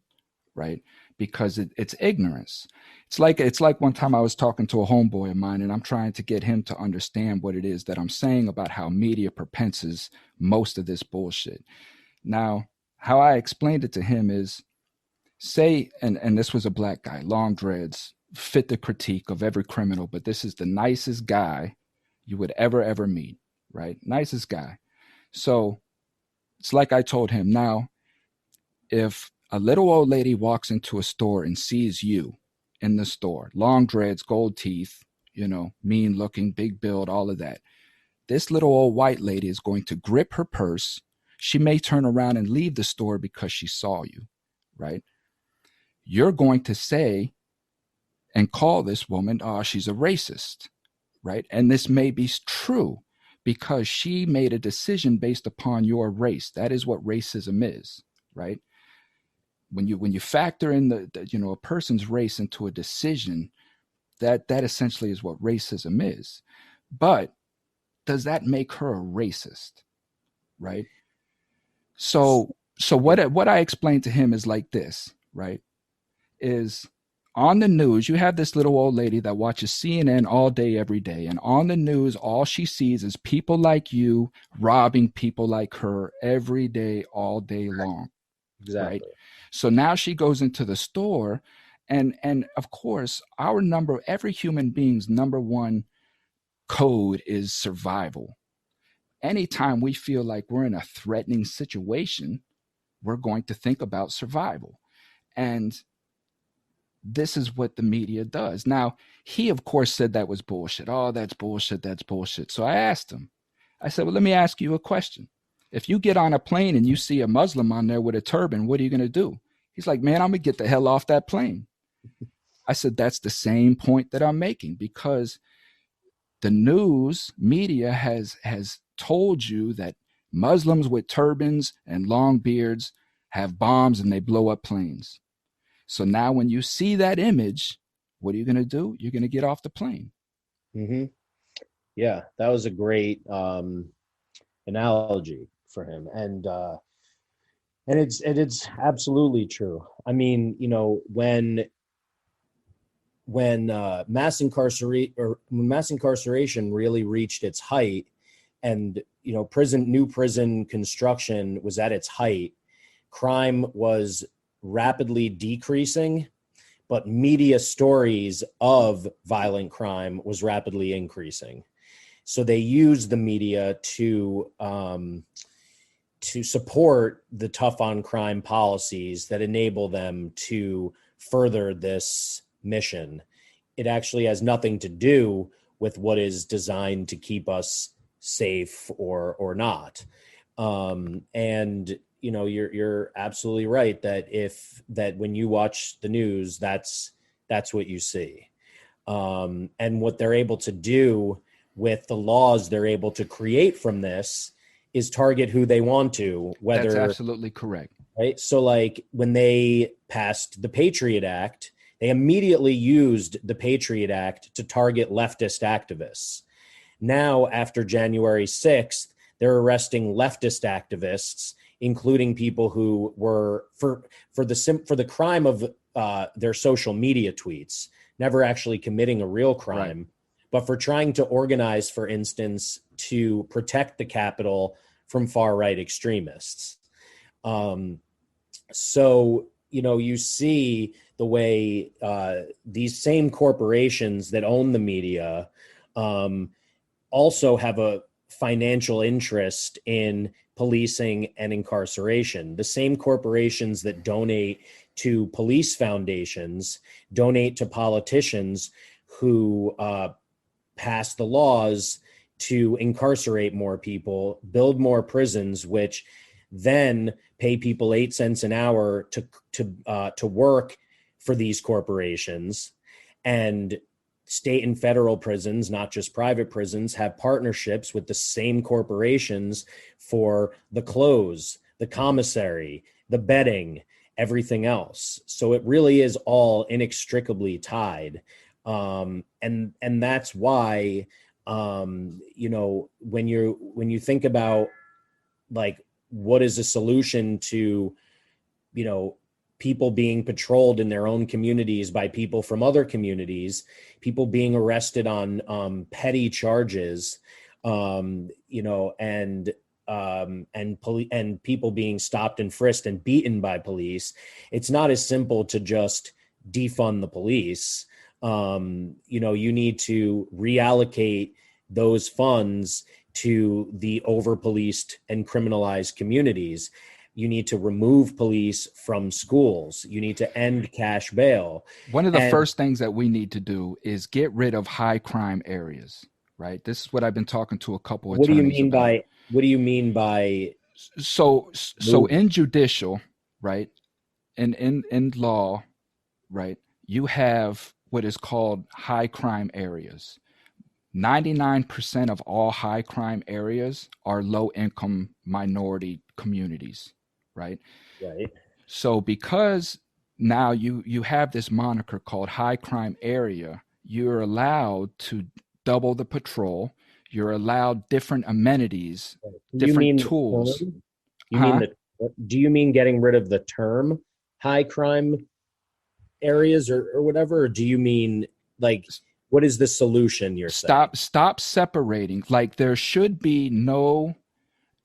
right? Because it's ignorance. It's like one time I was talking to a homeboy of mine, and I'm trying to get him to understand what it is that I'm saying about how media propenses most of this bullshit. Now, how I explained it to him is, say, and this was a black guy, long dreads, fit the critique of every criminal, but this is the nicest guy you would ever meet, right? Nicest guy. So it's like I told him, now, if a little old lady walks into a store and sees you in the store, long dreads, gold teeth, mean looking, big build, all of that, this little old white lady is going to grip her purse. She may turn around and leave the store because she saw you, right? You're going to say and call this woman, oh, she's a racist, right? And this may be true because she made a decision based upon your race. That is what racism is, right? When you factor in a person's race into a decision, that essentially is what racism is. But does that make her a racist, right? So what I explained to him is like this, right? Is on the news, you have this little old lady that watches CNN all day, every day. And on the news, all she sees is people like you robbing people like her every day, all day long. Exactly. Right? So now she goes into the store, and of course, every human being's number one code is survival. Anytime we feel like we're in a threatening situation, we're going to think about survival. And this is what the media does. Now, he, of course, said that was bullshit. Oh, that's bullshit. That's bullshit. So I asked him, I said, well, let me ask you a question. If you get on a plane and you see a Muslim on there with a turban, what are you going to do? He's like, man, I'm going to get the hell off that plane. I said, that's the same point that I'm making, because the news media has told you that Muslims with turbans and long beards have bombs and they blow up planes. So now when you see that image, what are you going to do? You're going to get off the plane. Mm-hmm. Yeah, that was a great analogy for him. And it's absolutely true. I mean, when mass incarceration really reached its height, and new prison construction was at its height, crime was rapidly decreasing, but media stories of violent crime was rapidly increasing. So they used the media to support the tough on crime policies that enable them to further this mission. It actually has nothing to do with what is designed to keep us safe or not. And you're absolutely right that when you watch the news, that's what you see. And what they're able to do with the laws they're able to create from this is target who they want to, whether. That's absolutely correct. Right. So like when they passed the Patriot Act, they immediately used the Patriot Act to target leftist activists. Now, after January 6th, they're arresting leftist activists, including people who were for the crime of their social media tweets, never actually committing a real crime, right, but for trying to organize, for instance, to protect the Capitol from far-right extremists. So, you see the way these same corporations that own the media also have a financial interest in policing and incarceration. The same corporations that donate to police foundations donate to politicians who pass the laws to incarcerate more people, build more prisons, which then pay people 8 cents an hour to work for these corporations. And state and federal prisons, not just private prisons, have partnerships with the same corporations for the clothes, the commissary, the bedding, everything else. So it really is all inextricably tied. And that's why, when you think about like, what is a solution to, people being patrolled in their own communities by people from other communities, people being arrested on petty charges, and people being stopped and frisked and beaten by police. It's not as simple to just defund the police. You need to reallocate those funds to the over-policed and criminalized communities. You need to remove police from schools. You need to end cash bail. One of the first things that we need to do is get rid of high crime areas, right? This is what I've been talking to a couple of attorneys about. What do you mean by? So in judicial, right, and in law, right, you have what is called high crime areas. 99% of all high crime areas are low income minority communities, right? Right. So because now you have this moniker called high crime area, you're allowed to double the patrol. You're allowed different amenities, different tools. Do you mean getting rid of the term high crime areas or whatever? Or do you mean like, what is the solution you're saying? Stop separating. Like there should be no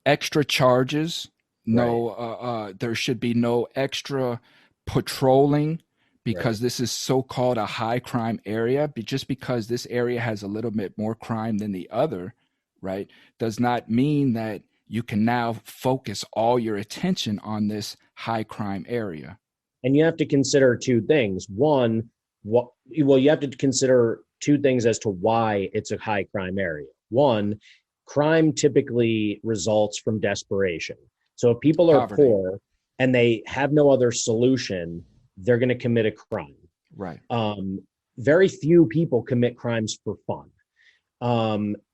extra charges. No, there should be no extra patrolling because this is so-called a high crime area. Just because this area has a little bit more crime than the other, right, does not mean that you can now focus all your attention on this high crime area. And you have to consider two things. One, you have to consider two things as to why it's a high crime area. One, crime typically results from desperation. So if people are poor and they have no other solution, they're going to commit a crime. Right. Very few people commit crimes for fun.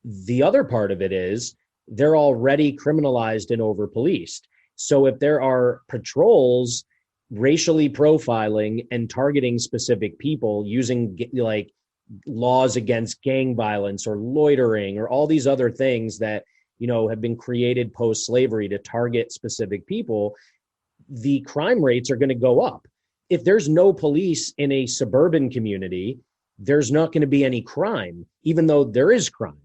The other part of it is they're already criminalized and over-policed. So if there are patrols racially profiling and targeting specific people using like laws against gang violence or loitering or all these other things that, have been created post-slavery to target specific people, the crime rates are going to go up. If there's no police in a suburban community, there's not going to be any crime, even though there is crime.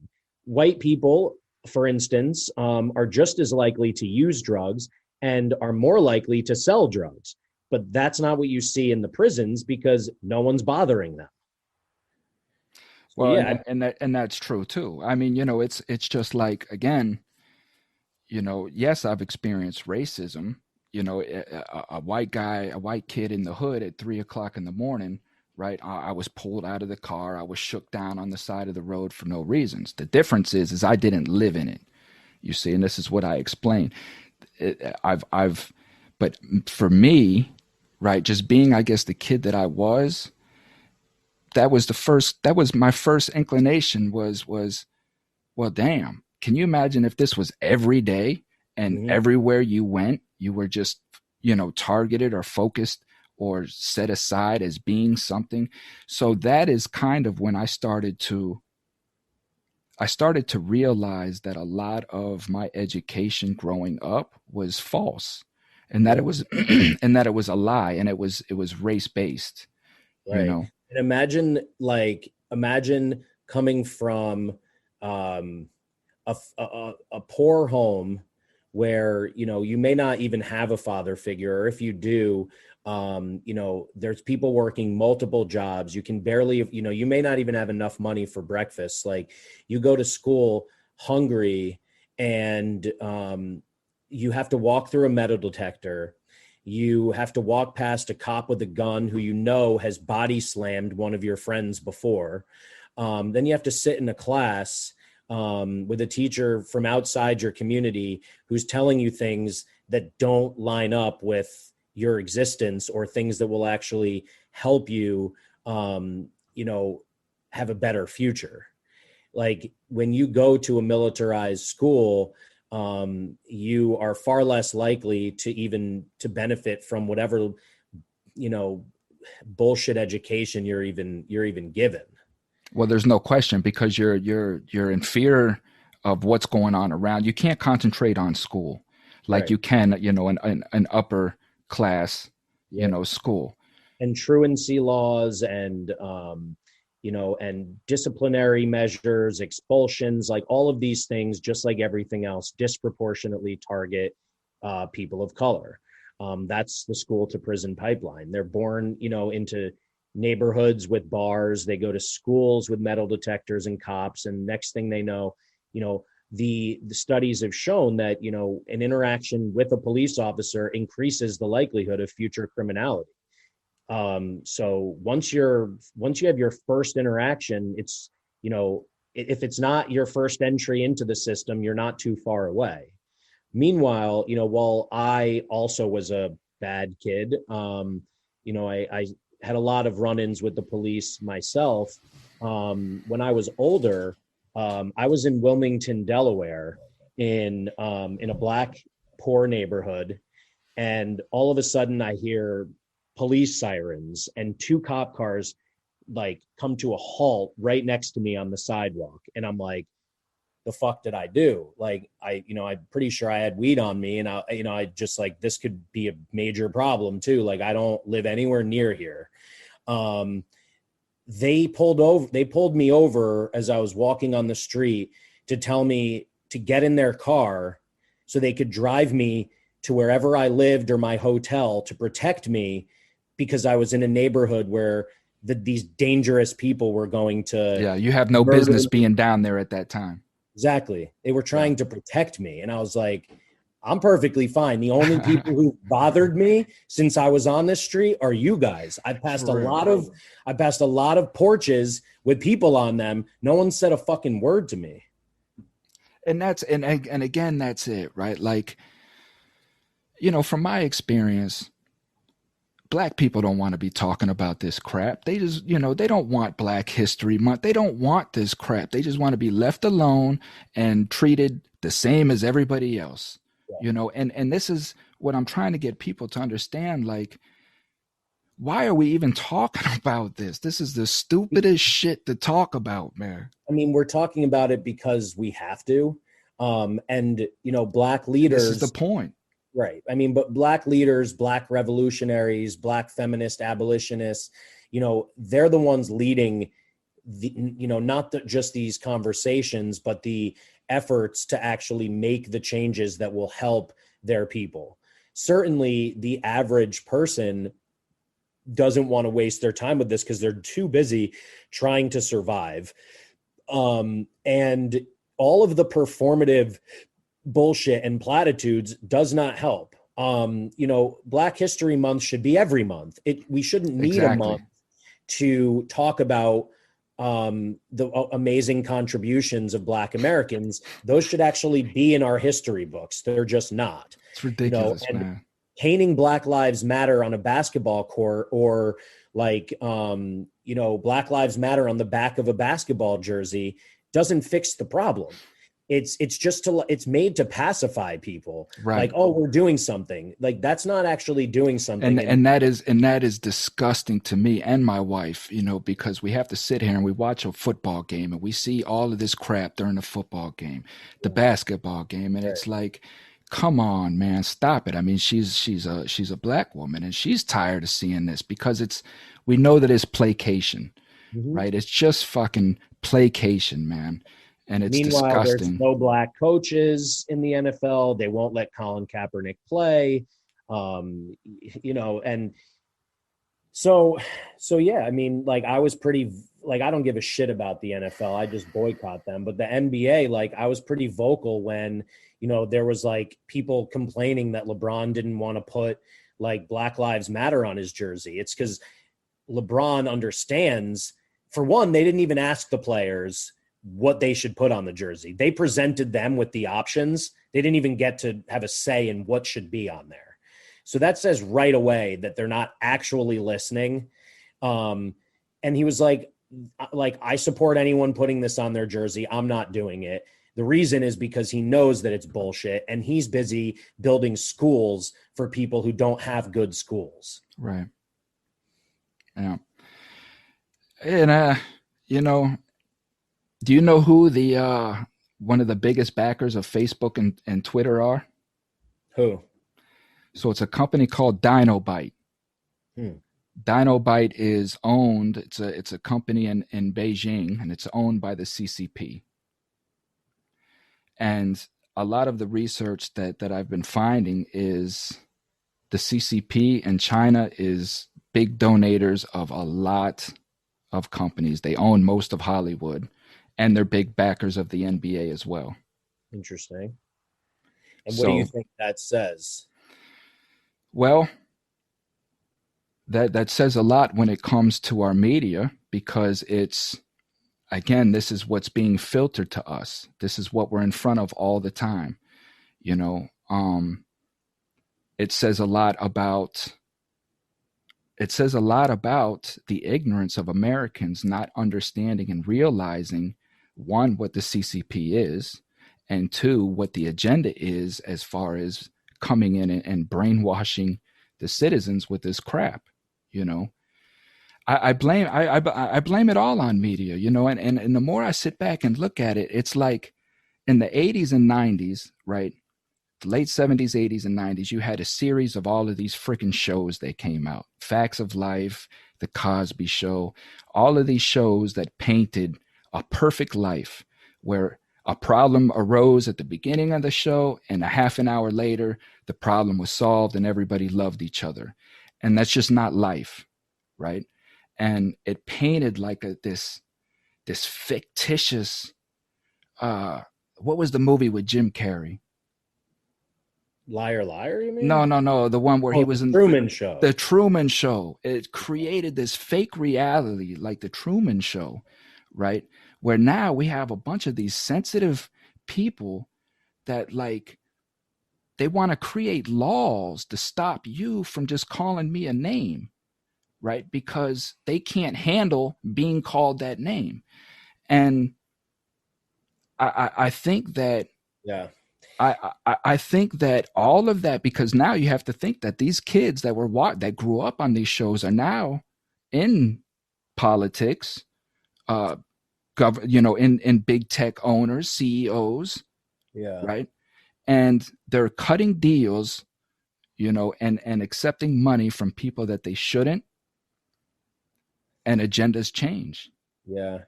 White people, for instance, are just as likely to use drugs and are more likely to sell drugs. But that's not what you see in the prisons because no one's bothering them. Well, yeah, and that's true too. I mean, it's just like, again, yes, I've experienced racism. A white kid in the hood at 3:00 in the morning, right? I was pulled out of the car. I was shook down on the side of the road for no reasons. The difference is I didn't live in it. You see, and this is what I explained. But for me, right, just being, I guess, the kid that I was, that was my first inclination was, well, damn, can you imagine if this was every day and everywhere you went, you were just, targeted or focused or set aside as being something? So that is kind of when I started to realize that a lot of my education growing up was false, and that it was and that it was a lie, and it was race based. Right. And imagine coming from a poor home where you may not even have a father figure, or if you do, there's people working multiple jobs. You can barely, you may not even have enough money for breakfast. Like you go to school hungry and you have to walk through a metal detector. You have to walk past a cop with a gun who has body slammed one of your friends before. Then you have to sit in a class with a teacher from outside your community who's telling you things that don't line up with your existence or things that will actually help you, have a better future. Like when you go to a militarized school, you are far less likely to benefit from whatever, bullshit education you're even given. Well, there's no question, because you're in fear of what's going on around. You can't concentrate on school like you can, an upper class, school. And truancy laws and and disciplinary measures, expulsions, like all of these things, just like everything else, disproportionately target people of color. That's the school to prison pipeline. They're born, into neighborhoods with bars. They go to schools with metal detectors and cops. And next thing they know, the studies have shown that, an interaction with a police officer increases the likelihood of future criminality. So once you have your first interaction, it's, if it's not your first entry into the system, you're not too far away. Meanwhile, while I also was a bad kid, I had a lot of run-ins with the police myself. When I was older, I was in Wilmington, Delaware, in a Black poor neighborhood, and all of a sudden I hear police sirens and two cop cars like come to a halt right next to me on the sidewalk, and I'm like, the fuck did I do? Like, I'm pretty sure I had weed on me, and I just like, this could be a major problem too. Like, I don't live anywhere near here. They pulled me over as I was walking on the street to tell me to get in their car so they could drive me to wherever I lived or my hotel to protect me, because I was in a neighborhood where these dangerous people were going to. Yeah, you have no business being down there at that time. Exactly. They were trying to protect me. And I was like, I'm perfectly fine. The only people who bothered me since I was on this street are you guys. I passed a lot of porches with people on them. No one said a fucking word to me. And again, that's it, right? Like, from my experience, Black people don't want to be talking about this crap. They just, they don't want Black History Month. They don't want this crap. They just want to be left alone and treated the same as everybody else, and this is what I'm trying to get people to understand. Like, why are we even talking about this? This is the stupidest shit to talk about, man. I mean, we're talking about it because we have to. And, Black leaders. This is the point. Right. I mean, but Black leaders, Black revolutionaries, Black feminist abolitionists, they're the ones leading not just these conversations, but the efforts to actually make the changes that will help their people. Certainly the average person doesn't want to waste their time with this because they're too busy trying to survive. And all of the performative bullshit and platitudes does not help. Black History Month should be every month. We shouldn't need a month to talk about the amazing contributions of Black Americans. Those should actually be in our history books. They're just not. It's ridiculous, man. Painting Black Lives Matter on a basketball court, or like, Black Lives Matter on the back of a basketball jersey doesn't fix the problem. It's just it's made to pacify people. Right. Like, oh, we're doing something. Like, that's not actually doing something. And that is disgusting to me and my wife, because we have to sit here and we watch a football game and we see all of this crap during the football game, the basketball game. And it's like, come on, man, stop it. I mean, she's a Black woman and she's tired of seeing this because we know that it's placation, right? It's just fucking placation, man. And it's Meanwhile, disgusting. There's no Black coaches in the NFL. They won't let Colin Kaepernick play. And so yeah, I mean, like, I was pretty, like, I don't give a shit about the NFL. I just boycott them. But the NBA, like, I was pretty vocal when, there was like people complaining that LeBron didn't want to put like Black Lives Matter on his jersey. It's because LeBron understands, for one, they didn't even ask the players what they should put on the jersey. They presented them with the options. They didn't even get to have a say in what should be on there. So that says right away that they're not actually listening. And he was like, I support anyone putting this on their jersey. I'm not doing it. The reason is because he knows that it's bullshit and he's busy building schools for people who don't have good schools. Right. Yeah. And, do you know who the one of the biggest backers of Facebook and Twitter are? Who? So it's a company called Dinobite. Hmm. Dinobite is owned. It's a company in Beijing, and it's owned by the CCP. And a lot of the research that I've been finding is the CCP and China is big donators of a lot of companies. They own most of Hollywood, and they're big backers of the NBA as well. Interesting. And what do you So, think that says? well, that says a lot when it comes to our media, because it's, again, this is what's being filtered to us. This is what we're in front of all the time. You know, it says a lot about the ignorance of Americans not understanding and realizing, one, what the CCP is, and two, what the agenda is as far as coming in and brainwashing the citizens with this crap. You know, I blame it all on media. You know, and the more I sit back and look at it, it's like in the 80s and 90s, right? The late 70s, 80s, and 90s, you had a series of all of these freaking shows that came out. Facts of Life, The Cosby Show, all of these shows that painted a perfect life where a problem arose at the beginning of the show and a half an hour later, the problem was solved and everybody loved each other. And that's just not life, right? And it painted like this fictitious, what was the movie with Jim Carrey? Liar, liar, you No, mean? no, no. The one where he Oh, was the in Truman Show. the Truman Show. It created this fake reality like the Truman Show, right? Where now we have a bunch of these sensitive people that, like, they want to create laws to stop you from just calling me a name, right? Because they can't handle being called that name. And I think that Yeah. I think that all of that, because now you have to think that these kids that grew up on these shows are now in politics, in big tech owners, CEOs, Yeah. right? And they're cutting deals, and accepting money from people that they shouldn't, and agendas change. Yeah.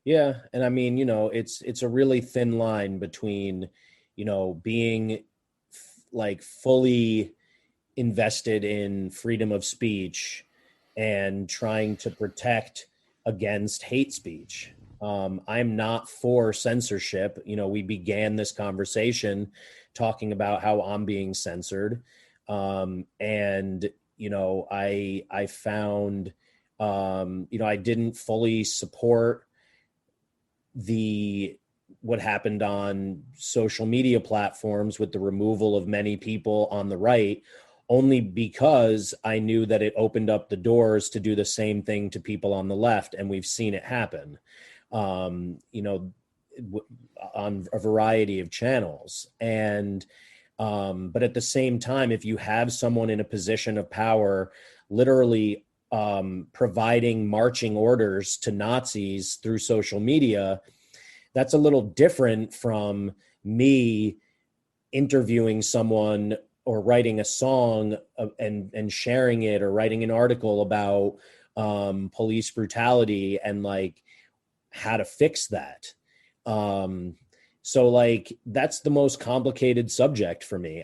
Yeah. And I mean, it's a really thin line between, being like fully invested in freedom of speech and trying to protect against hate speech. I'm not for censorship. We began this conversation talking about how I'm being censored. And, I found, I didn't fully support what happened on social media platforms with the removal of many people on the right, only because I knew that it opened up the doors to do the same thing to people on the left. And we've seen it happen, on a variety of channels. And, but at the same time, if you have someone in a position of power, literally providing marching orders to Nazis through social media, that's a little different from me interviewing someone or writing a song and sharing it, or writing an article about police brutality and like how to fix that. So like that's the most complicated subject for me.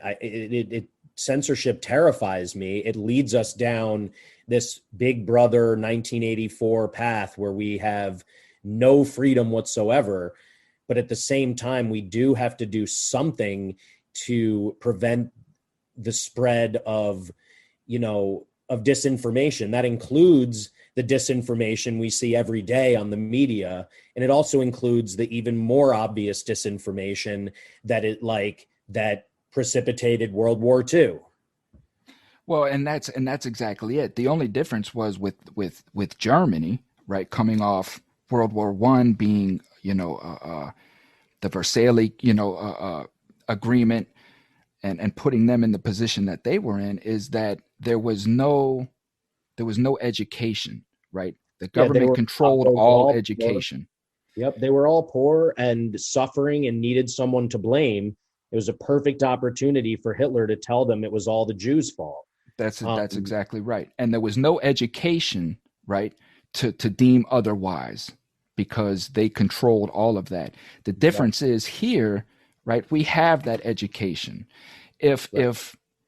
Censorship terrifies me. It leads us down this Big Brother 1984 path where we have no freedom whatsoever. But at the same time, we do have to do something to prevent the spread of disinformation. That includes the disinformation we see every day on the media. And it also includes the even more obvious disinformation that precipitated World War II. Well, and that's exactly it. The only difference was with Germany, right, coming off World War One, being the Versailles agreement, and putting them in the position that they were in, is that there was no education, right? The Yeah, government controlled they were all all poor. education. Yep, they were all poor and suffering and needed someone to blame. It was a perfect opportunity for Hitler to tell them it was all the Jews' fault. That's exactly right. And there was no education, right, to deem otherwise, because they controlled all of that. The difference is here, right? We have that education. If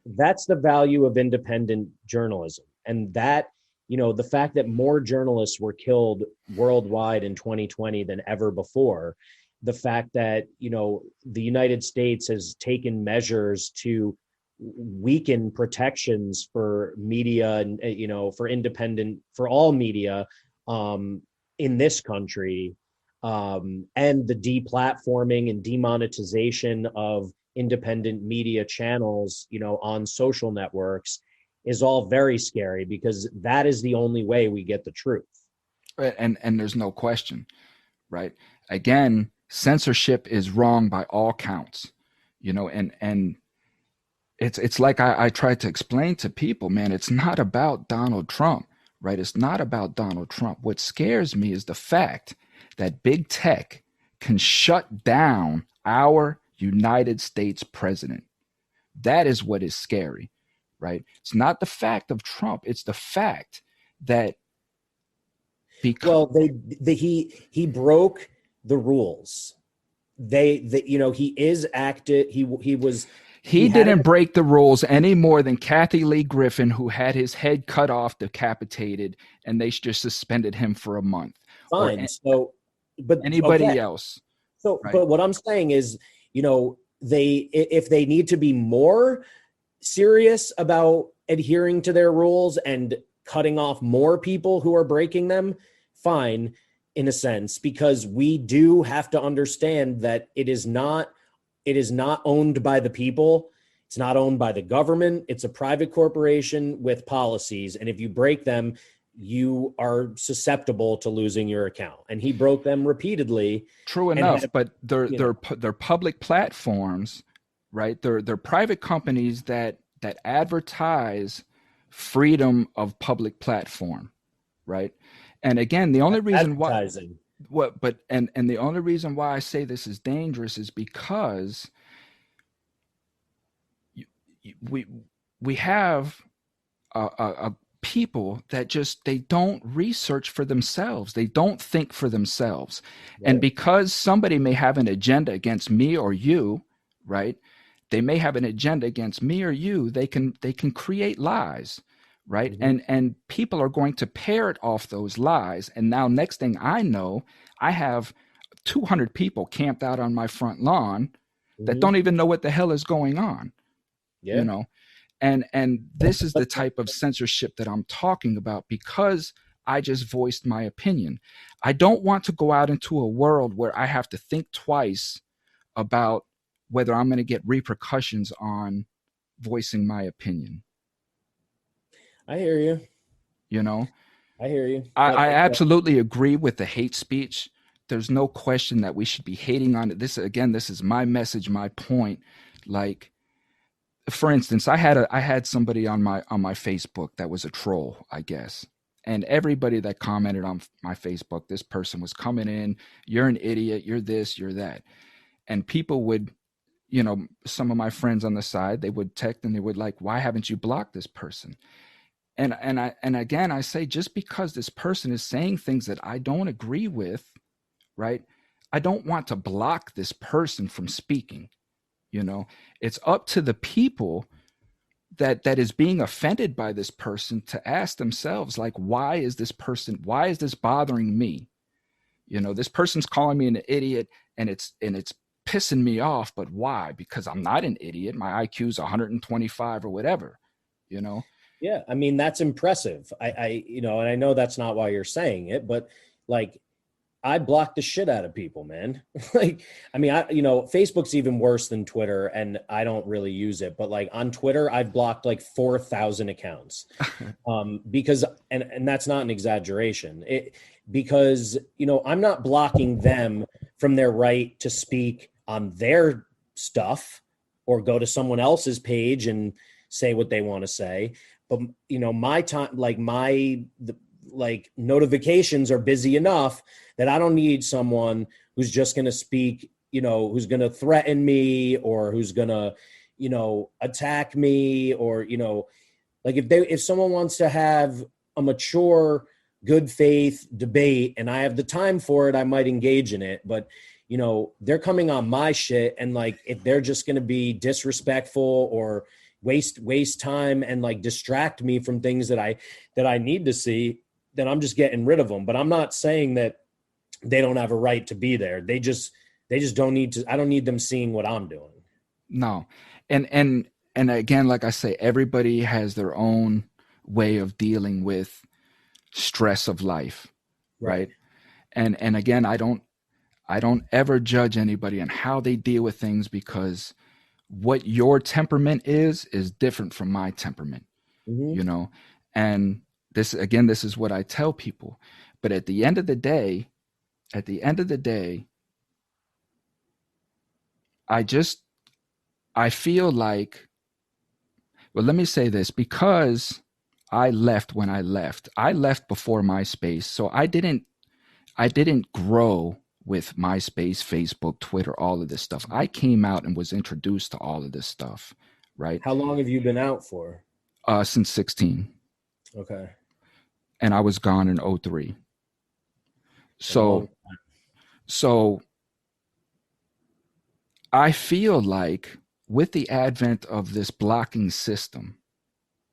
That's the value of independent journalism. And that, the fact that more journalists were killed worldwide in 2020 than ever before, the fact that, the United States has taken measures to weaken protections for media and, for all media in this country, and the deplatforming and demonetization of independent media channels, on social networks, is all very scary, because that is the only way we get the truth. and there's no question, right? Again, censorship is wrong by all counts, and it's like I try to explain to people, man, it's not about Donald Trump, right? It's not about Donald Trump. What scares me is the fact that big tech can shut down our United States president. That is what is scary, right? It's not the fact of Trump. It's the fact that he broke the rules. He is active. He didn't break the rules any more than Kathy Lee Griffin, who had his head cut off, decapitated, and they just suspended him for a month. Fine. But anybody else. So, right? But what I'm saying is, if they need to be more serious about adhering to their rules and cutting off more people who are breaking them, fine, in a sense, because we do have to understand that it is not owned by the people. It's not owned by the government. It's a private corporation with policies. And if you break them, you are susceptible to losing your account. And he broke them repeatedly. True enough, but they're public platforms, right? They're private companies that advertise freedom of public platform, right? And again, the only reason why the only reason why I say this is dangerous is because we have a people that they don't research for themselves. They don't think for themselves. Right. And because somebody may have an agenda against me or you, right? They may have an agenda against me or you. They can create lies, right? Mm-hmm. And people are going to parrot off those lies. And now next thing I know, I have 200 people camped out on my front lawn that don't even know what the hell is going on. Yeah. And this is the type of censorship that I'm talking about, because I just voiced my opinion. I don't want to go out into a world where I have to think twice about whether I'm going to get repercussions on voicing my opinion. I hear you. I hear you. I absolutely agree with the hate speech. There's no question that we should be hating on it. This is my message, my point. Like, for instance, I had somebody on my Facebook that was a troll, I guess. And everybody that commented on my Facebook, this person was coming in, you're an idiot, you're this, you're that. And people would, some of my friends on the side, they would text and they would like, why haven't you blocked this person? And again, I say, just because this person is saying things that I don't agree with, right? I don't want to block this person from speaking. It's up to the people that is being offended by this person to ask themselves, like, why is this bothering me? This person's calling me an idiot and it's pissing me off, but why? Because I'm not an idiot. My IQ's 125 or whatever, Yeah. I mean, that's impressive. And I know that's not why you're saying it, but like, I block the shit out of people, man. Facebook's even worse than Twitter, and I don't really use it. But like on Twitter, I've blocked like 4,000 accounts, because and that's not an exaggeration. Because I'm not blocking them from their right to speak on their stuff or go to someone else's page and say what they want to say. But my time, like notifications are busy enough that I don't need someone who's just going to speak, who's going to threaten me or who's going to, attack me or, Like if someone wants to have a mature, good faith debate and I have the time for it, I might engage in it. But they're coming on my shit, and like if they're just going to be disrespectful or waste time and like distract me from things that I need to see, then I'm just getting rid of them. But I'm not saying that they don't have a right to be there. They just don't need to. I don't need them seeing what I'm doing. No. And again, like I say, everybody has their own way of dealing with stress of life, right? And again, I don't ever judge anybody on how they deal with things, because what your temperament is different from my temperament, and this is what I tell people. But at the end of the day, I feel like, well, let me say this, because I left when I left before MySpace. So I didn't grow with MySpace, Facebook, Twitter, all of this stuff. I came out and was introduced to all of this stuff, right? How long have you been out for? Since 16. Okay. And I was gone in 03. So I feel like with the advent of this blocking system,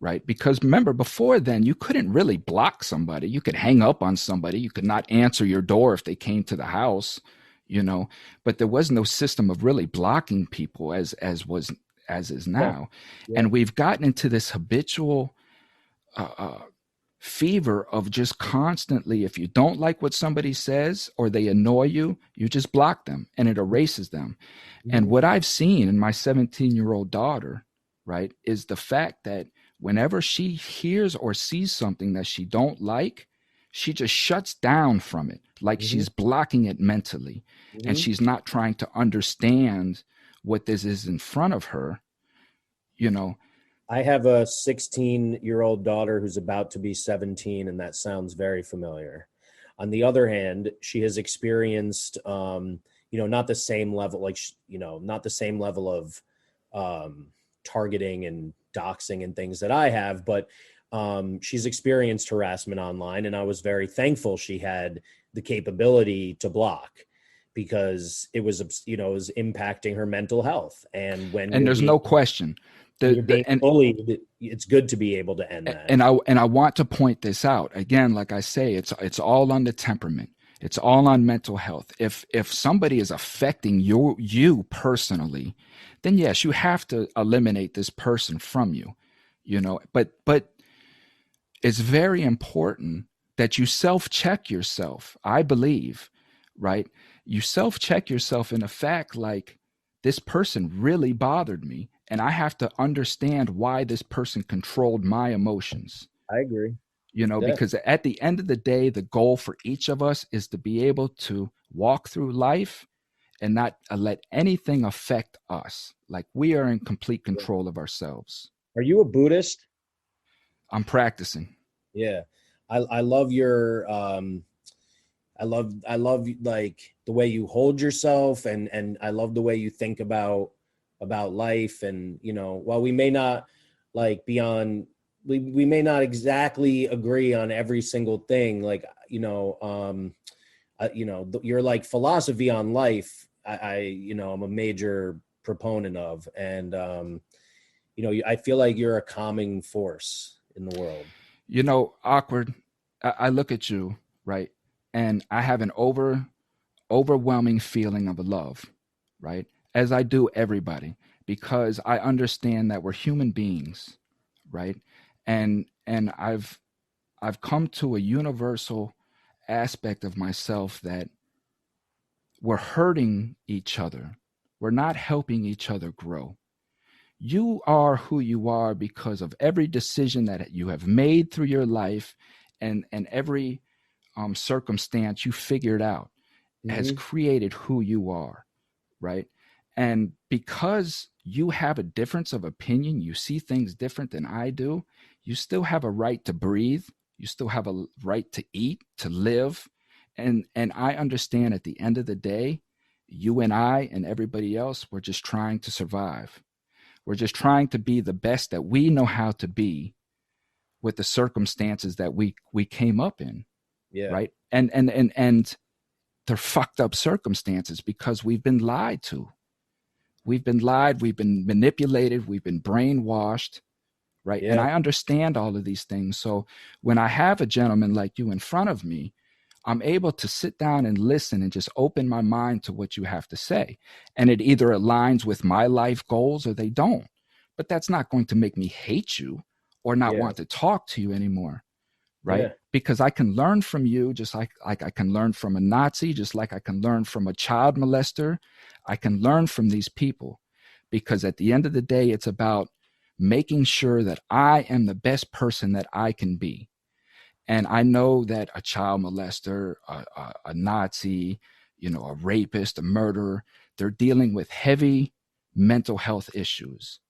right? Because remember, before then, you couldn't really block somebody. You could hang up on somebody. You could not answer your door if they came to the house, but there was no system of really blocking people as is now. Yeah. And we've gotten into this habitual fever of just constantly, if you don't like what somebody says or they annoy you, you just block them and it erases them. Mm-hmm. And what I've seen in my 17-year-old daughter, right, is the fact that whenever she hears or sees something that she don't like, she just shuts down from it, like she's blocking it mentally. And she's not trying to understand what this is in front of her, I have a 16-year-old daughter who's about to be 17, and that sounds very familiar. On the other hand, she has experienced, not the same level, not the same level of targeting and doxing and things that I have, but she's experienced harassment online, and I was very thankful she had the capability to block, because it was impacting her mental health. And there's no question. You're being bullied, it's good to be able to end that. And I want to point this out again. Like I say, it's all on the temperament. It's all on mental health. If somebody is affecting you personally, then yes, you have to eliminate this person from you. But it's very important that you self-check yourself. I believe, right? You self-check yourself in the fact, like, this person really bothered me, and I have to understand why this person controlled my emotions. I agree. Because at the end of the day, the goal for each of us is to be able to walk through life and not let anything affect us. Like, we are in complete control of ourselves. Are you a Buddhist? I'm practicing. Yeah. I love your, I love like the way you hold yourself, and I love the way you think about life. And, while we may not like be on, we may not exactly agree on every single thing, like, your like philosophy on life, I'm a major proponent of, and, I feel like you're a calming force in the world. Awkward. I look at you, right? And I have an overwhelming feeling of love, right? As I do everybody, because I understand that we're human beings, right? And I've come to a universal aspect of myself that we're hurting each other. We're not helping each other grow. You are who you are because of every decision that you have made through your life, and every circumstance you figured out has created who you are, right? And because you have a difference of opinion, you see things different than I do, you still have a right to breathe. You still have a right to eat, to live. And I understand at the end of the day, you and I and everybody else, we're just trying to survive. We're just trying to be the best that we know how to be, with the circumstances that we came up in. Yeah. Right. And they're fucked up circumstances because we've been lied to. We've been lied, we've been manipulated, we've been brainwashed, right? Yeah. And I understand all of these things. So when I have a gentleman like you in front of me, I'm able to sit down and listen and just open my mind to what you have to say. And it either aligns with my life goals or they don't. But that's not going to make me hate you or not Yeah. want to talk to you anymore, right? Yeah. Because I can learn from you just like I can learn from a Nazi, just like I can learn from a child molester. I can learn from these people because at the end of the day, it's about making sure that I am the best person that I can be. And I know that a child molester, a Nazi, a rapist, a murderer, they're dealing with heavy mental health issues.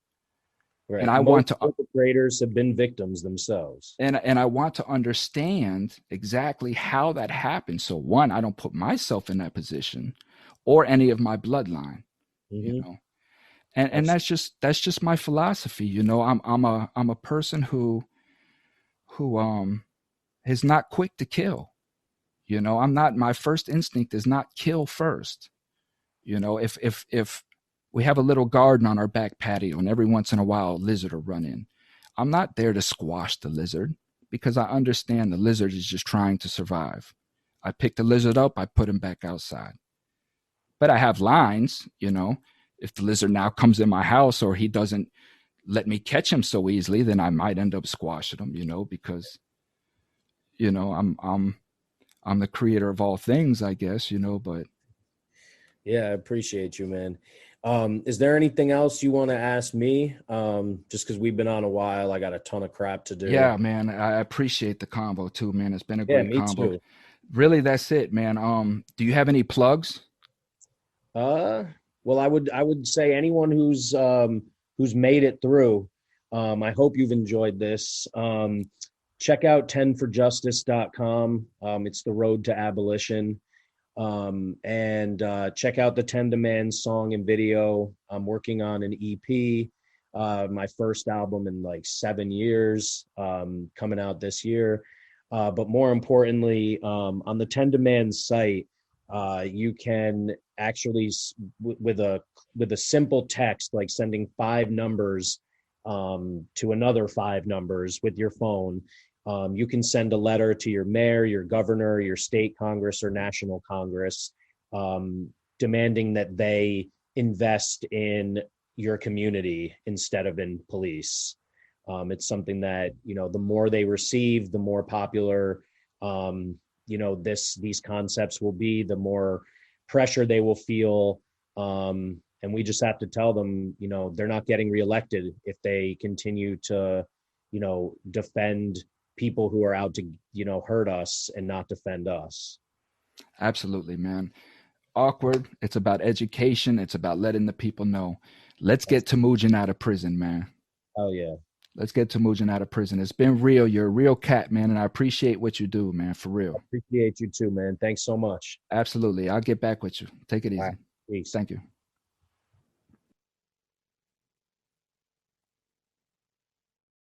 Right. And I Most want to perpetrators have been victims themselves. and I want to understand exactly how that happened. So one, I don't put myself in that position or any of my bloodline, you Mm-hmm. know. And that's just my philosophy, I'm a person who is not quick to kill. I'm not, my first instinct is not kill first. If we have a little garden on our back patio and every once in a while a lizard will run in, I'm not there to squash the lizard because I understand the lizard is just trying to survive. I pick the lizard up, I put him back outside. But I have lines, if the lizard now comes in my house or he doesn't let me catch him so easily, then I might end up squashing him, because I'm the creator of all things, I guess, but Yeah, I appreciate you, man. Is there anything else you want to ask me? Just because we've been on a while, I got a ton of crap to do. Yeah, man, I appreciate the combo too, man. It's been a Yeah, great me combo. too. Really, that's it, man. Do you have any plugs? Well, I would say anyone who's made it through. I hope you've enjoyed this. Check out 10forjustice.com. It's the road to abolition. And check out the 10 Demands song and video. I'm working on an EP, my first album in like 7 years, coming out this year. But more importantly, on the 10 Demands site, you can actually with a simple text like sending 5 numbers to another 5 numbers with your phone. You can send a letter to your mayor, your governor, your state Congress, or national Congress, demanding that they invest in your community instead of in police. It's something that, the more they receive, the more popular, these concepts will be, the more pressure they will feel. And we just have to tell them, they're not getting reelected if they continue to, defend people who are out to, hurt us and not defend us. Absolutely, man. Awkward. It's about education. It's about letting the people know. Let's get Temujin out of prison, man. Oh yeah. Let's get Temujin out of prison. It's been real. You're a real cat, man, and I appreciate what you do, man, for real. Appreciate you too, man. Thanks so much. Absolutely. I'll get back with you. Take it easy. All right. Peace. Thank you.